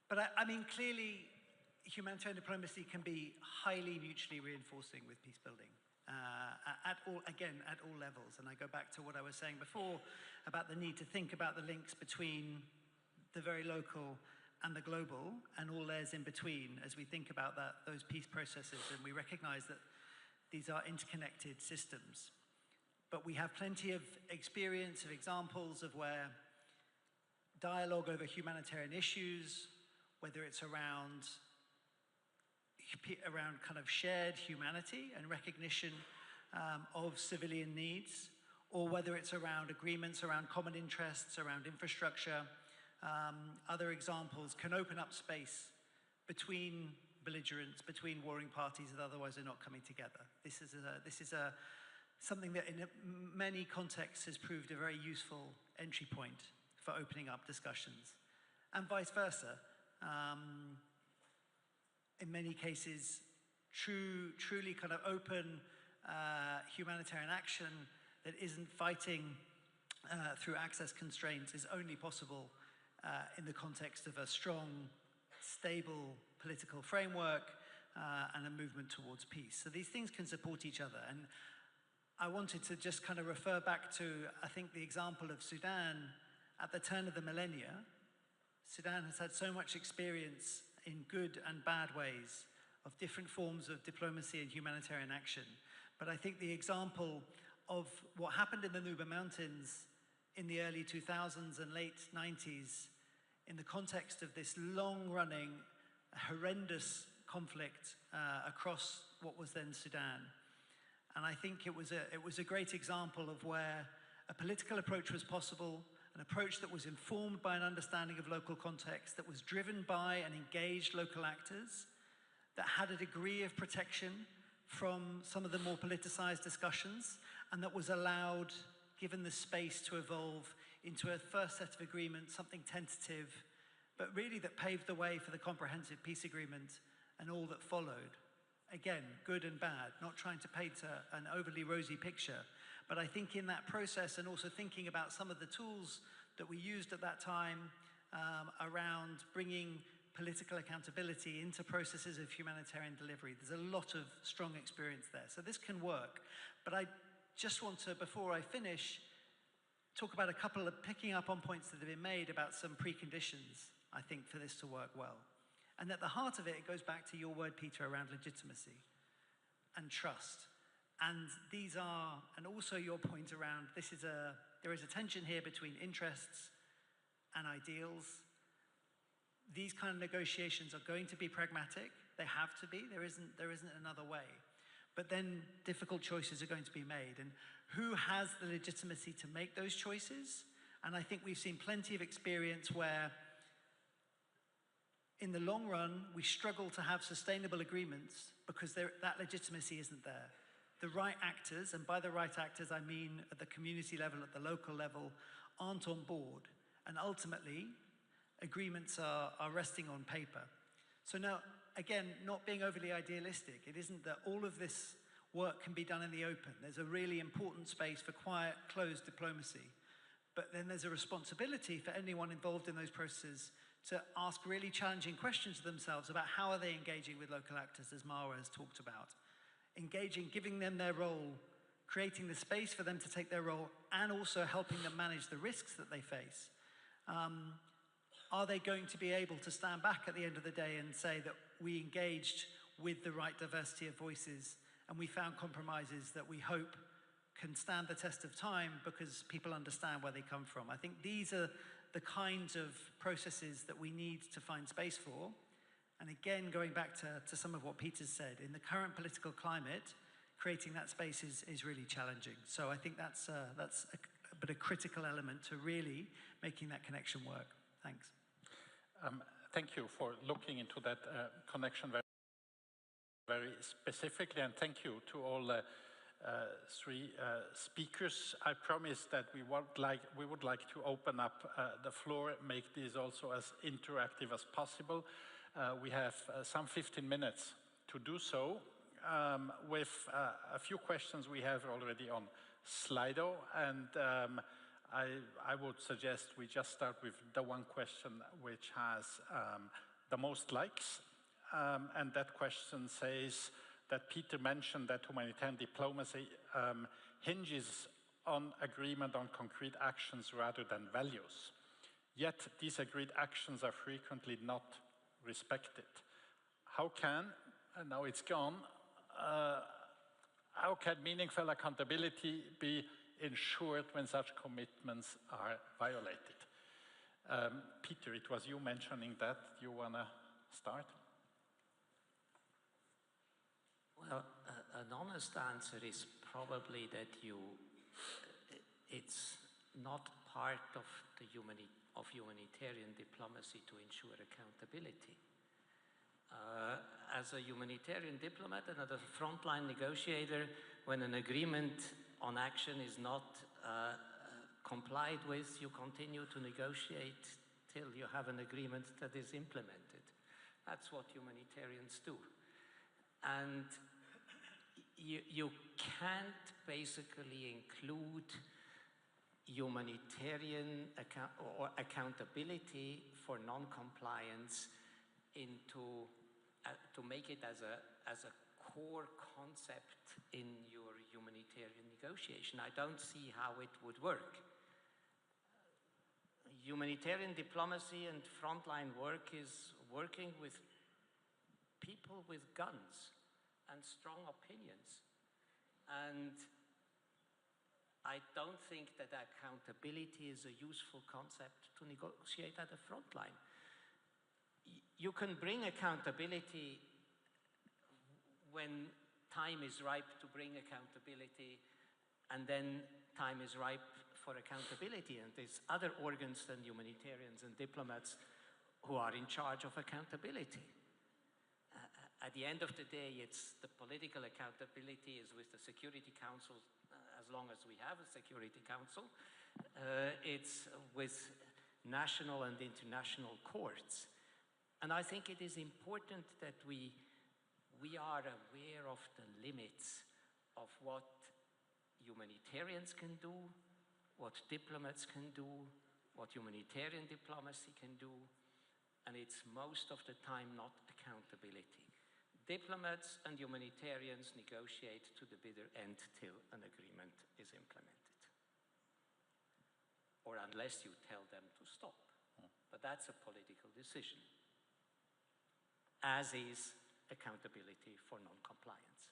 But I mean, clearly, humanitarian diplomacy can be highly mutually reinforcing with peace building. At all levels. And I go back to what I was saying before about the need to think about the links between the very local and the global and all layers in between as we think about those peace processes, and we recognize that these are interconnected systems. But we have plenty of experience, of examples of where dialogue over humanitarian issues, whether it's around kind of shared humanity and recognition of civilian needs, or whether it's around agreements around common interests, around infrastructure. Other examples can open up space between belligerents, between warring parties that otherwise are not coming together. This is something that in many contexts has proved a very useful entry point for opening up discussions, and vice versa. In many cases, truly kind of open humanitarian action that isn't fighting through access constraints is only possible in the context of a strong, stable political framework and a movement towards peace. So these things can support each other. And I wanted to just kind of refer back to, I think, the example of Sudan at the turn of the millennia. Sudan has had so much experience in good and bad ways of different forms of diplomacy and humanitarian action. But I think the example of what happened in the Nuba Mountains in the early 2000s and late 90s in the context of this long-running, horrendous conflict across what was then Sudan. And I think it was a great example of where a political approach was possible, an approach that was informed by an understanding of local context, that was driven by and engaged local actors, that had a degree of protection from some of the more politicized discussions, and that was allowed, given the space, to evolve into a first set of agreements, something tentative, but really that paved the way for the comprehensive peace agreement and all that followed. Again, good and bad, not trying to paint an overly rosy picture, but I think in that process, and also thinking about some of the tools that we used at that time around bringing political accountability into processes of humanitarian delivery, there's a lot of strong experience there. So this can work. But I just want to, before I finish, talk about a couple of picking up on points that have been made about some preconditions, I think, for this to work well. And at the heart of it, it goes back to your word, Peter, around legitimacy and trust. And these are, and also your point around, there is a tension here between interests and ideals. These kind of negotiations are going to be pragmatic. They have to be. There isn't another way. But then difficult choices are going to be made. And who has the legitimacy to make those choices? And I think we've seen plenty of experience where in the long run, we struggle to have sustainable agreements because that legitimacy isn't there. The right actors, and by the right actors I mean at the community level, at the local level, aren't on board. And ultimately, agreements are resting on paper. So now, again, not being overly idealistic, it isn't that all of this work can be done in the open. There's a really important space for quiet, closed diplomacy. But then there's a responsibility for anyone involved in those processes to ask really challenging questions of themselves about how are they engaging with local actors, as Mara has talked about. Engaging, giving them their role, creating the space for them to take their role, and also helping them manage the risks that they face. Are they going to be able to stand back at the end of the day and say that we engaged with the right diversity of voices and we found compromises that we hope can stand the test of time because people understand where they come from? I think these are the kinds of processes that we need to find space for. And again, going back to some of what Peter said, in the current political climate, creating that space is really challenging. So I think that's a critical element to really making that connection work. Thanks. Thank you for looking into that connection very specifically, and thank you to all three speakers. I promise that we would like to open up the floor, make this also as interactive as possible. We have some 15 minutes to do so. with a few questions we have already on Slido, and I would suggest we just start with the one question which has the most likes, and that question says that Peter mentioned that humanitarian diplomacy hinges on agreement on concrete actions rather than values. Yet these agreed actions are frequently not respected. How can, and now it's gone, how can meaningful accountability be ensured when such commitments are violated? Peter, it was you mentioning that. You want to start? Well, an honest answer is probably that it's not part of humanitarian diplomacy to ensure accountability. As a humanitarian diplomat and as a frontline negotiator, when an agreement on action is not complied with, you continue to negotiate till you have an agreement that is implemented. That's what humanitarians do. And you can't basically include humanitarian accountability for non-compliance into to make it as a core concept in your humanitarian negotiation. I don't see how it would work. Humanitarian diplomacy and frontline work is working with people with guns and strong opinions. And I don't think that accountability is a useful concept to negotiate at the front line. You can bring accountability when time is ripe to bring accountability, and then time is ripe for accountability. And there's other organs than humanitarians and diplomats who are in charge of accountability. At the end of the day, it's the political accountability is with the Security Council, as long as we have a Security Council. It's with national and international courts. And I think it is important that we are aware of the limits of what humanitarians can do, what diplomats can do, what humanitarian diplomacy can do, and it's most of the time not accountability. Diplomats and humanitarians negotiate to the bitter end till an agreement is implemented. Or unless you tell them to stop. But that's a political decision, as is accountability for non-compliance.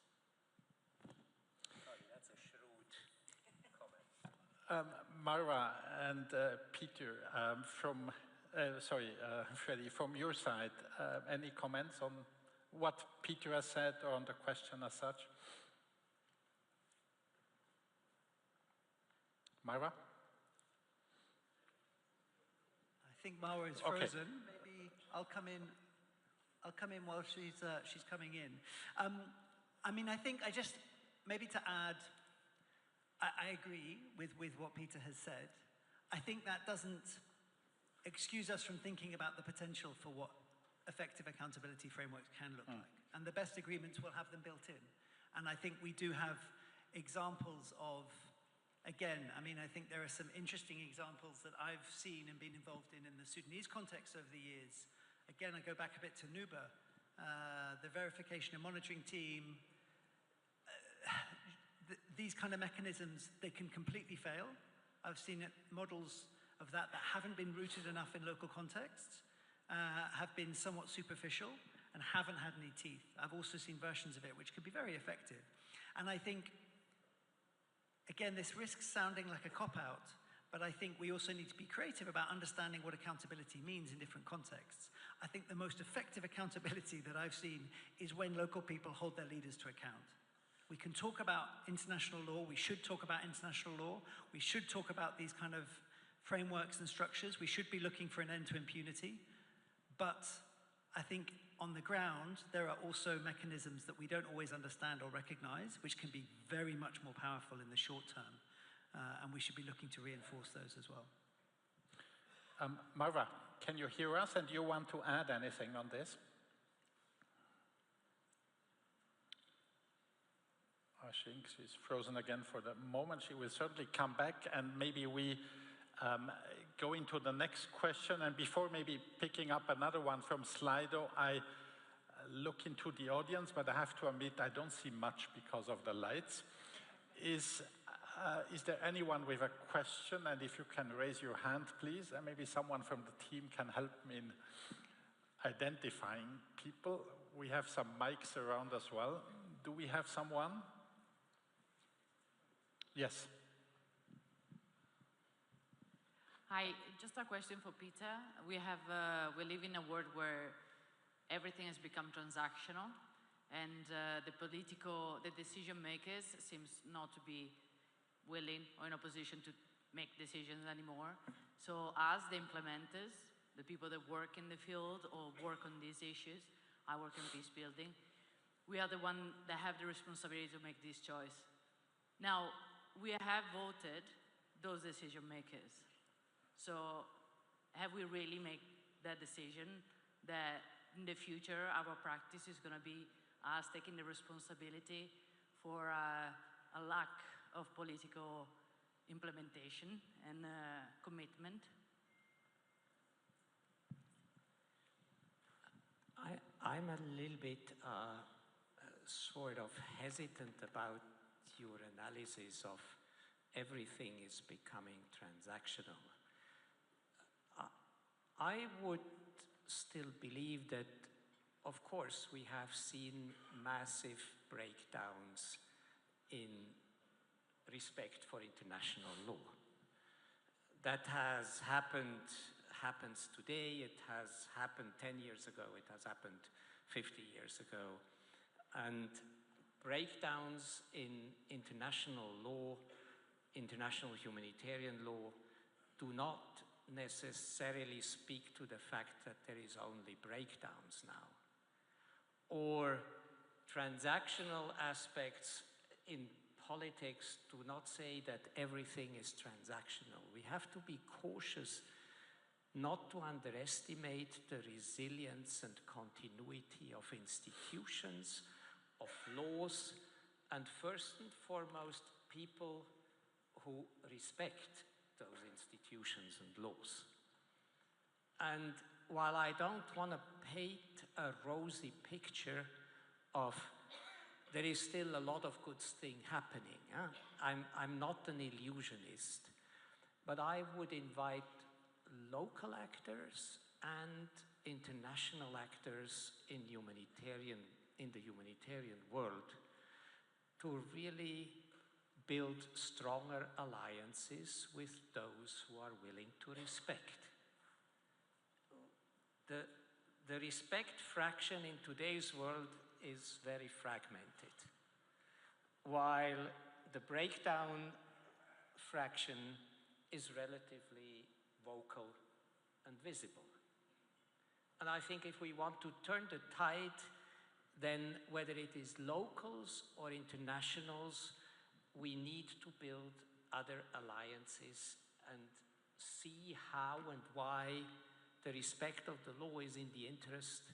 Sorry, that's a shrewd comment. Marwa and Peter, Freddie, from your side, any comments on what Peter has said or on the question as such? Marwa? I think Marwa is frozen. Okay. Maybe I'll come in while she's coming in. I mean, I think maybe to add, I agree with what Peter has said. I think that doesn't excuse us from thinking about the potential for what effective accountability frameworks can look like. And the best agreements will have them built in. And I think we do have examples of, again, I mean, I think there are some interesting examples that I've seen and been involved in the Sudanese context over the years. Again, I go back a bit to Nuba, the verification and monitoring team. These kind of mechanisms, they can completely fail. I've seen models of that haven't been rooted enough in local contexts, have been somewhat superficial, and haven't had any teeth. I've also seen versions of it which could be very effective. And I think, again, this risks sounding like a cop-out, but I think we also need to be creative about understanding what accountability means in different contexts. I think the most effective accountability that I've seen is when local people hold their leaders to account. We can talk about international law, we should talk about international law, we should talk about these kind of frameworks and structures, we should be looking for an end to impunity, but I think on the ground, there are also mechanisms that we don't always understand or recognize, which can be very much more powerful in the short term. And we should be looking to reinforce those as well. Marwa, can you hear us, and do you want to add anything on this? think she's frozen again for the moment. She will certainly come back, and maybe we go into the next question. And before maybe picking up another one from Slido, I look into the audience, but I have to admit I don't see much because of the lights. Is there anyone with a question? And if you can raise your hand, please, and maybe someone from the team can help me in identifying people. We have some mics around as well. Do we have someone? Yes. Hi, just a question for Peter. We live in a world where everything has become transactional, and the decision makers seems not to be willing or in a position to make decisions anymore. So as the implementers, the people that work in the field or work on these issues, I work in peace building, we are the ones that have the responsibility to make this choice. Now, we have voted those decision makers. So have we really made that decision that in the future our practice is going to be us taking the responsibility for a lack of political implementation and commitment? I'm a little bit sort of hesitant about your analysis of everything is becoming transactional. I would still believe that, of course, we have seen massive breakdowns in respect for international law. That has happens today, it has happened 10 years ago, it has happened 50 years ago. And breakdowns in international law, international humanitarian law, do not necessarily speak to the fact that there is only breakdowns now. Or transactional aspects in politics do not say that everything is transactional. We have to be cautious not to underestimate the resilience and continuity of institutions, of laws, and first and foremost, people who respect those institutions and laws. And while I don't want to paint a rosy picture of there is still a lot of good things happening, I'm not an illusionist, but I would invite local actors and international actors in the humanitarian world to really build stronger alliances with those who are willing to respect. The respect fraction in today's world is very fragmented, while the breakdown fraction is relatively vocal and visible. And I think if we want to turn the tide, then whether it is locals or internationals, we need to build other alliances and see how and why the respect of the law is in the interest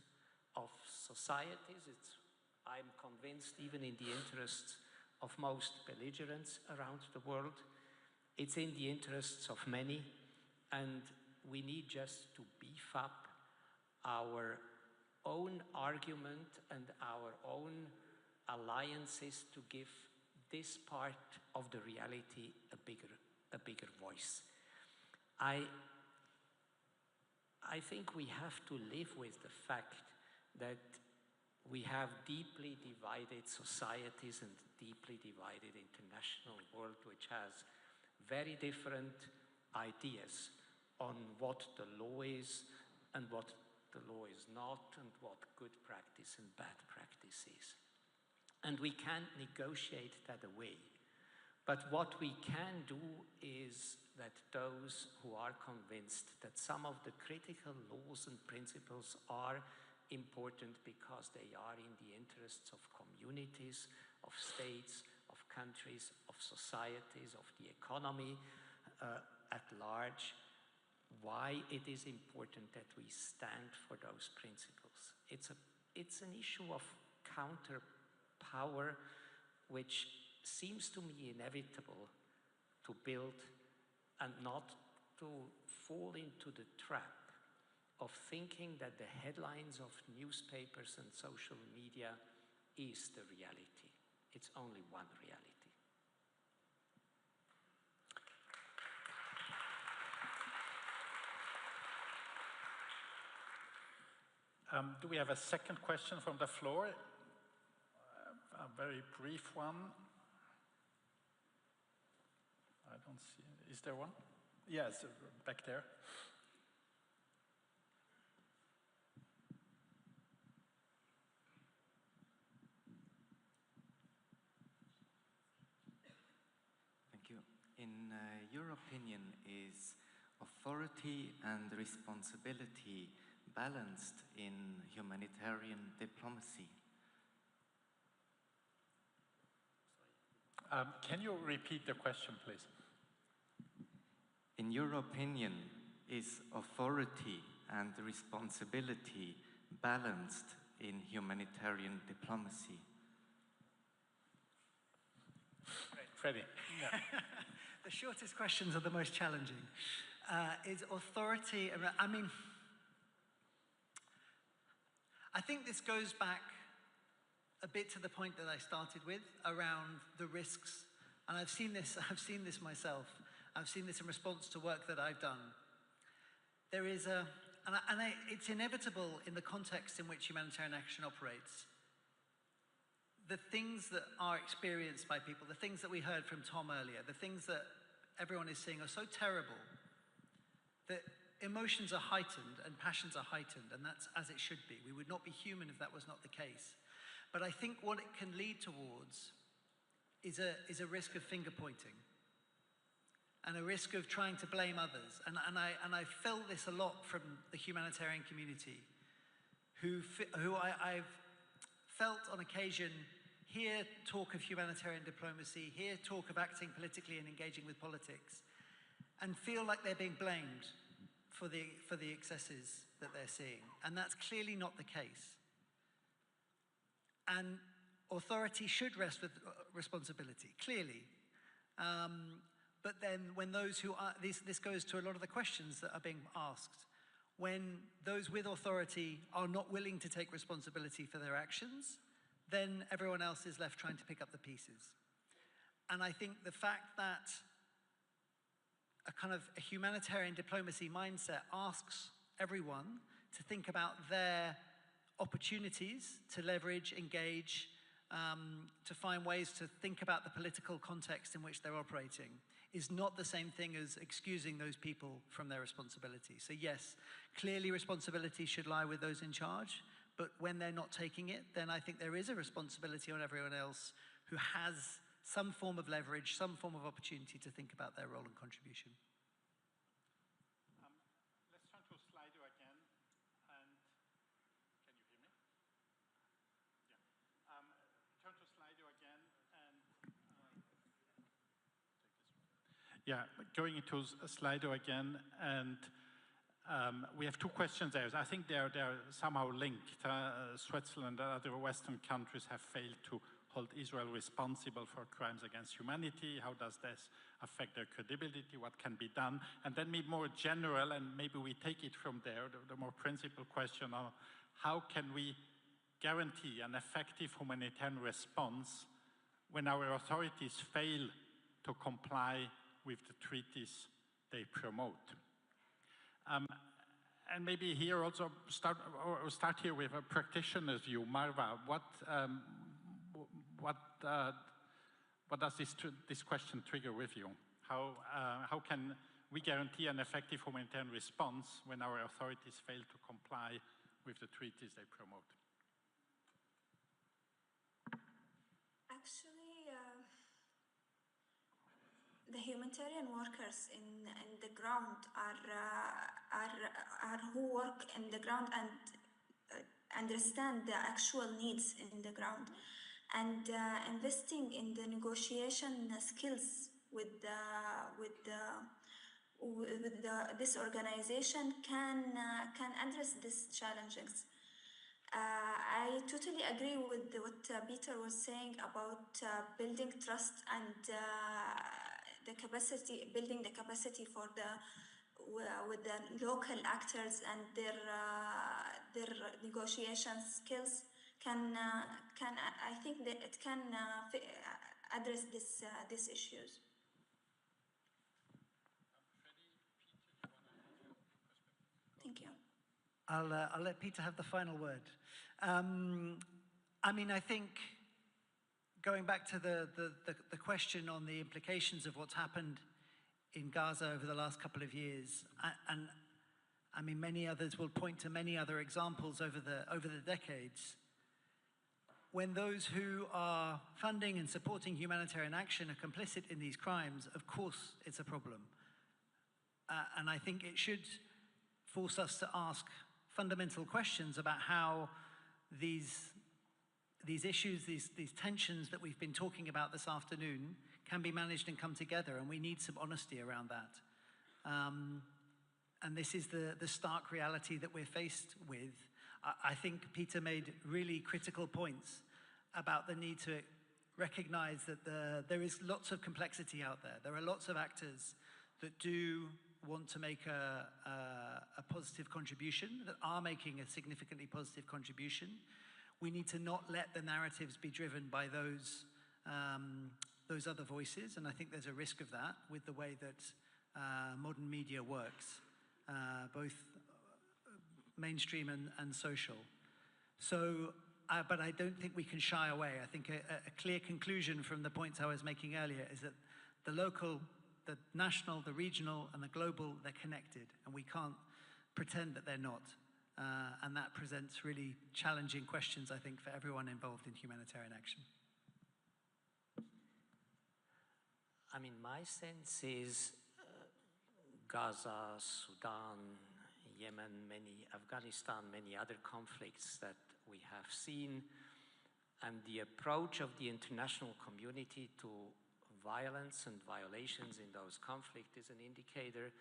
of societies. I'm convinced, even in the interests of most belligerents around the world. It's in the interests of many, and we need just to beef up our own argument and our own alliances to give this part of the reality a bigger voice. I think we have to live with the fact that we have deeply divided societies and deeply divided international world, which has very different ideas on what the law is and what the law is not, and what good practice and bad practice is. And we can't negotiate that away. But what we can do is that those who are convinced that some of the critical laws and principles are important because they are in the interests of communities, of states, of countries, of societies, of the economy at large, why it is important that we stand for those principles. It's an issue of counter power, which seems to me inevitable to build and not to fall into the trap of thinking that the headlines of newspapers and social media is the reality. It's only one reality. Do we have a second question from the floor? A very brief one. I don't see. Is there one? Yes, back there. Thank you. In your opinion, is authority and responsibility balanced in humanitarian diplomacy? Can you repeat the question, please? In your opinion, is authority and responsibility balanced in humanitarian diplomacy? Freddie. Yeah. The shortest questions are the most challenging. Is authority, I think this goes back a bit to the point that I started with around the risks, and I've seen this myself. I've seen this in response to work that I've done. There is it's inevitable in the context in which humanitarian action operates. The things that are experienced by people, the things that we heard from Tom earlier, the things that everyone is seeing are so terrible that emotions are heightened and passions are heightened, and that's as it should be. We would not be human if that was not the case. But I think what it can lead towards is a risk of finger pointing and a risk of trying to blame others. And I felt this a lot from the humanitarian community, who I've felt on occasion hear talk of humanitarian diplomacy, hear talk of acting politically and engaging with politics, and feel like they're being blamed for the excesses that they're seeing. And that's clearly not the case. And authority should rest with responsibility, clearly. But then when those who are, this goes to a lot of the questions that are being asked. When those with authority are not willing to take responsibility for their actions, then everyone else is left trying to pick up the pieces. And I think the fact that a humanitarian diplomacy mindset asks everyone to think about their opportunities to leverage, engage, to find ways to think about the political context in which they're operating is not the same thing as excusing those people from their responsibility. So yes, clearly responsibility should lie with those in charge, but when they're not taking it, then I think there is a responsibility on everyone else who has some form of leverage, some form of opportunity to think about their role and contribution. Let's turn to Slido again, and can you hear me? Yeah. Turn to Slido again, and yeah, going into Slido again, and we have two questions there. I think they're somehow linked. Switzerland and other Western countries have failed to hold Israel responsible for crimes against humanity. How does this affect their credibility? What can be done? And then maybe more general, and maybe we take it from there, the more principal question of how can we guarantee an effective humanitarian response when our authorities fail to comply with the treaties they promote? And maybe here also start here with a practitioner's view. Marwa, what does this question trigger with you? How can we guarantee an effective humanitarian response when our authorities fail to comply with the treaties they promote? Actually, the humanitarian workers in the ground are who work in the ground and understand the actual needs in the ground, and investing in the negotiation skills with this organization can address these challenges. I totally agree with what Peter was saying about building trust and the capacity, building the capacity for with the local actors and their negotiation skills. I think that it can address these issues. Thank you. I'll let Peter have the final word. I mean, I think going back to the question on the implications of what's happened in Gaza over the last couple of years, and I mean, many others will point to many other examples over the decades. When those who are funding and supporting humanitarian action are complicit in these crimes, of course it's a problem. And I think it should force us to ask fundamental questions about how these issues, these tensions that we've been talking about this afternoon can be managed and come together, and we need some honesty around that. And this is the stark reality that we're faced with. I think Peter made really critical points about the need to recognize that there is lots of complexity out there. There are lots of actors that do want to make a positive contribution, that are making a significantly positive contribution. We need to not let the narratives be driven by those other voices, and I think there's a risk of that with the way that modern media works, both mainstream and social. So, but I don't think we can shy away. I think a clear conclusion from the points I was making earlier is that the local, the national, the regional, and the global, they're connected, and we can't pretend that they're not. And that presents really challenging questions, I think, for everyone involved in humanitarian action. I mean, my sense is Gaza, Sudan, Yemen, Afghanistan, many other conflicts that we have seen, and the approach of the international community to violence and violations in those conflicts is an indicator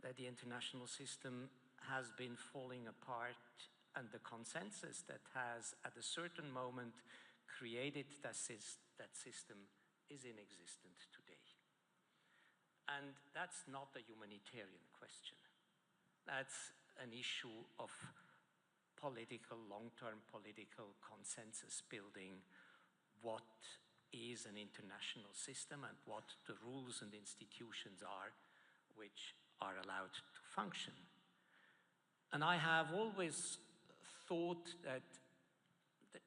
that the international system has been falling apart, and the consensus that has at a certain moment created that system is inexistent today. And that's not a humanitarian question. That's an issue of long-term political consensus building. What is an international system and what the rules and institutions are which are allowed to function. And I have always thought that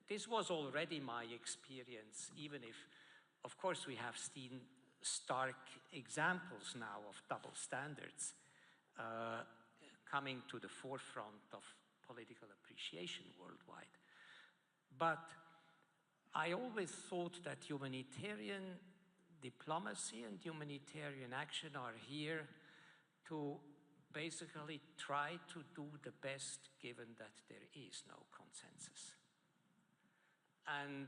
this was already my experience, even if, of course, we have seen stark examples now of double standards coming to the forefront of political appreciation worldwide. But I always thought that humanitarian diplomacy and humanitarian action are here to basically try to do the best given that there is no consensus. And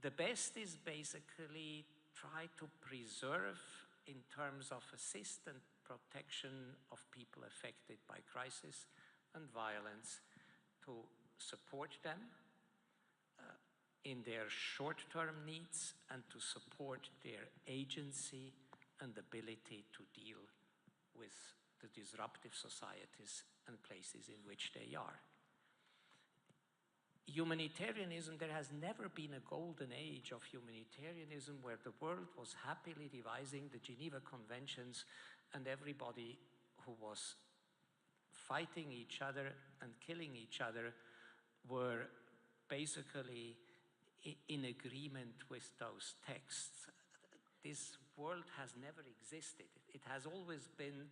the best is basically try to preserve, in terms of assist and protection of people affected by crisis and violence, to support them in their short-term needs and to support their agency and ability to deal with the disruptive societies and places in which they are. Humanitarianism, there has never been a golden age of humanitarianism where the world was happily devising the Geneva Conventions and everybody who was fighting each other and killing each other were basically in agreement with those texts. This world has never existed. It has always been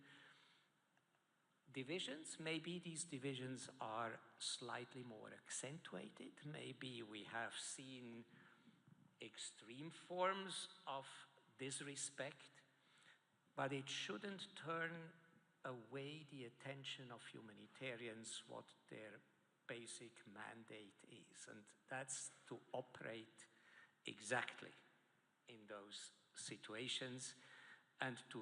divisions. Maybe these divisions are slightly more accentuated. Maybe we have seen extreme forms of disrespect, but it shouldn't turn away the attention of humanitarians what their basic mandate is, and that's to operate exactly in those situations and to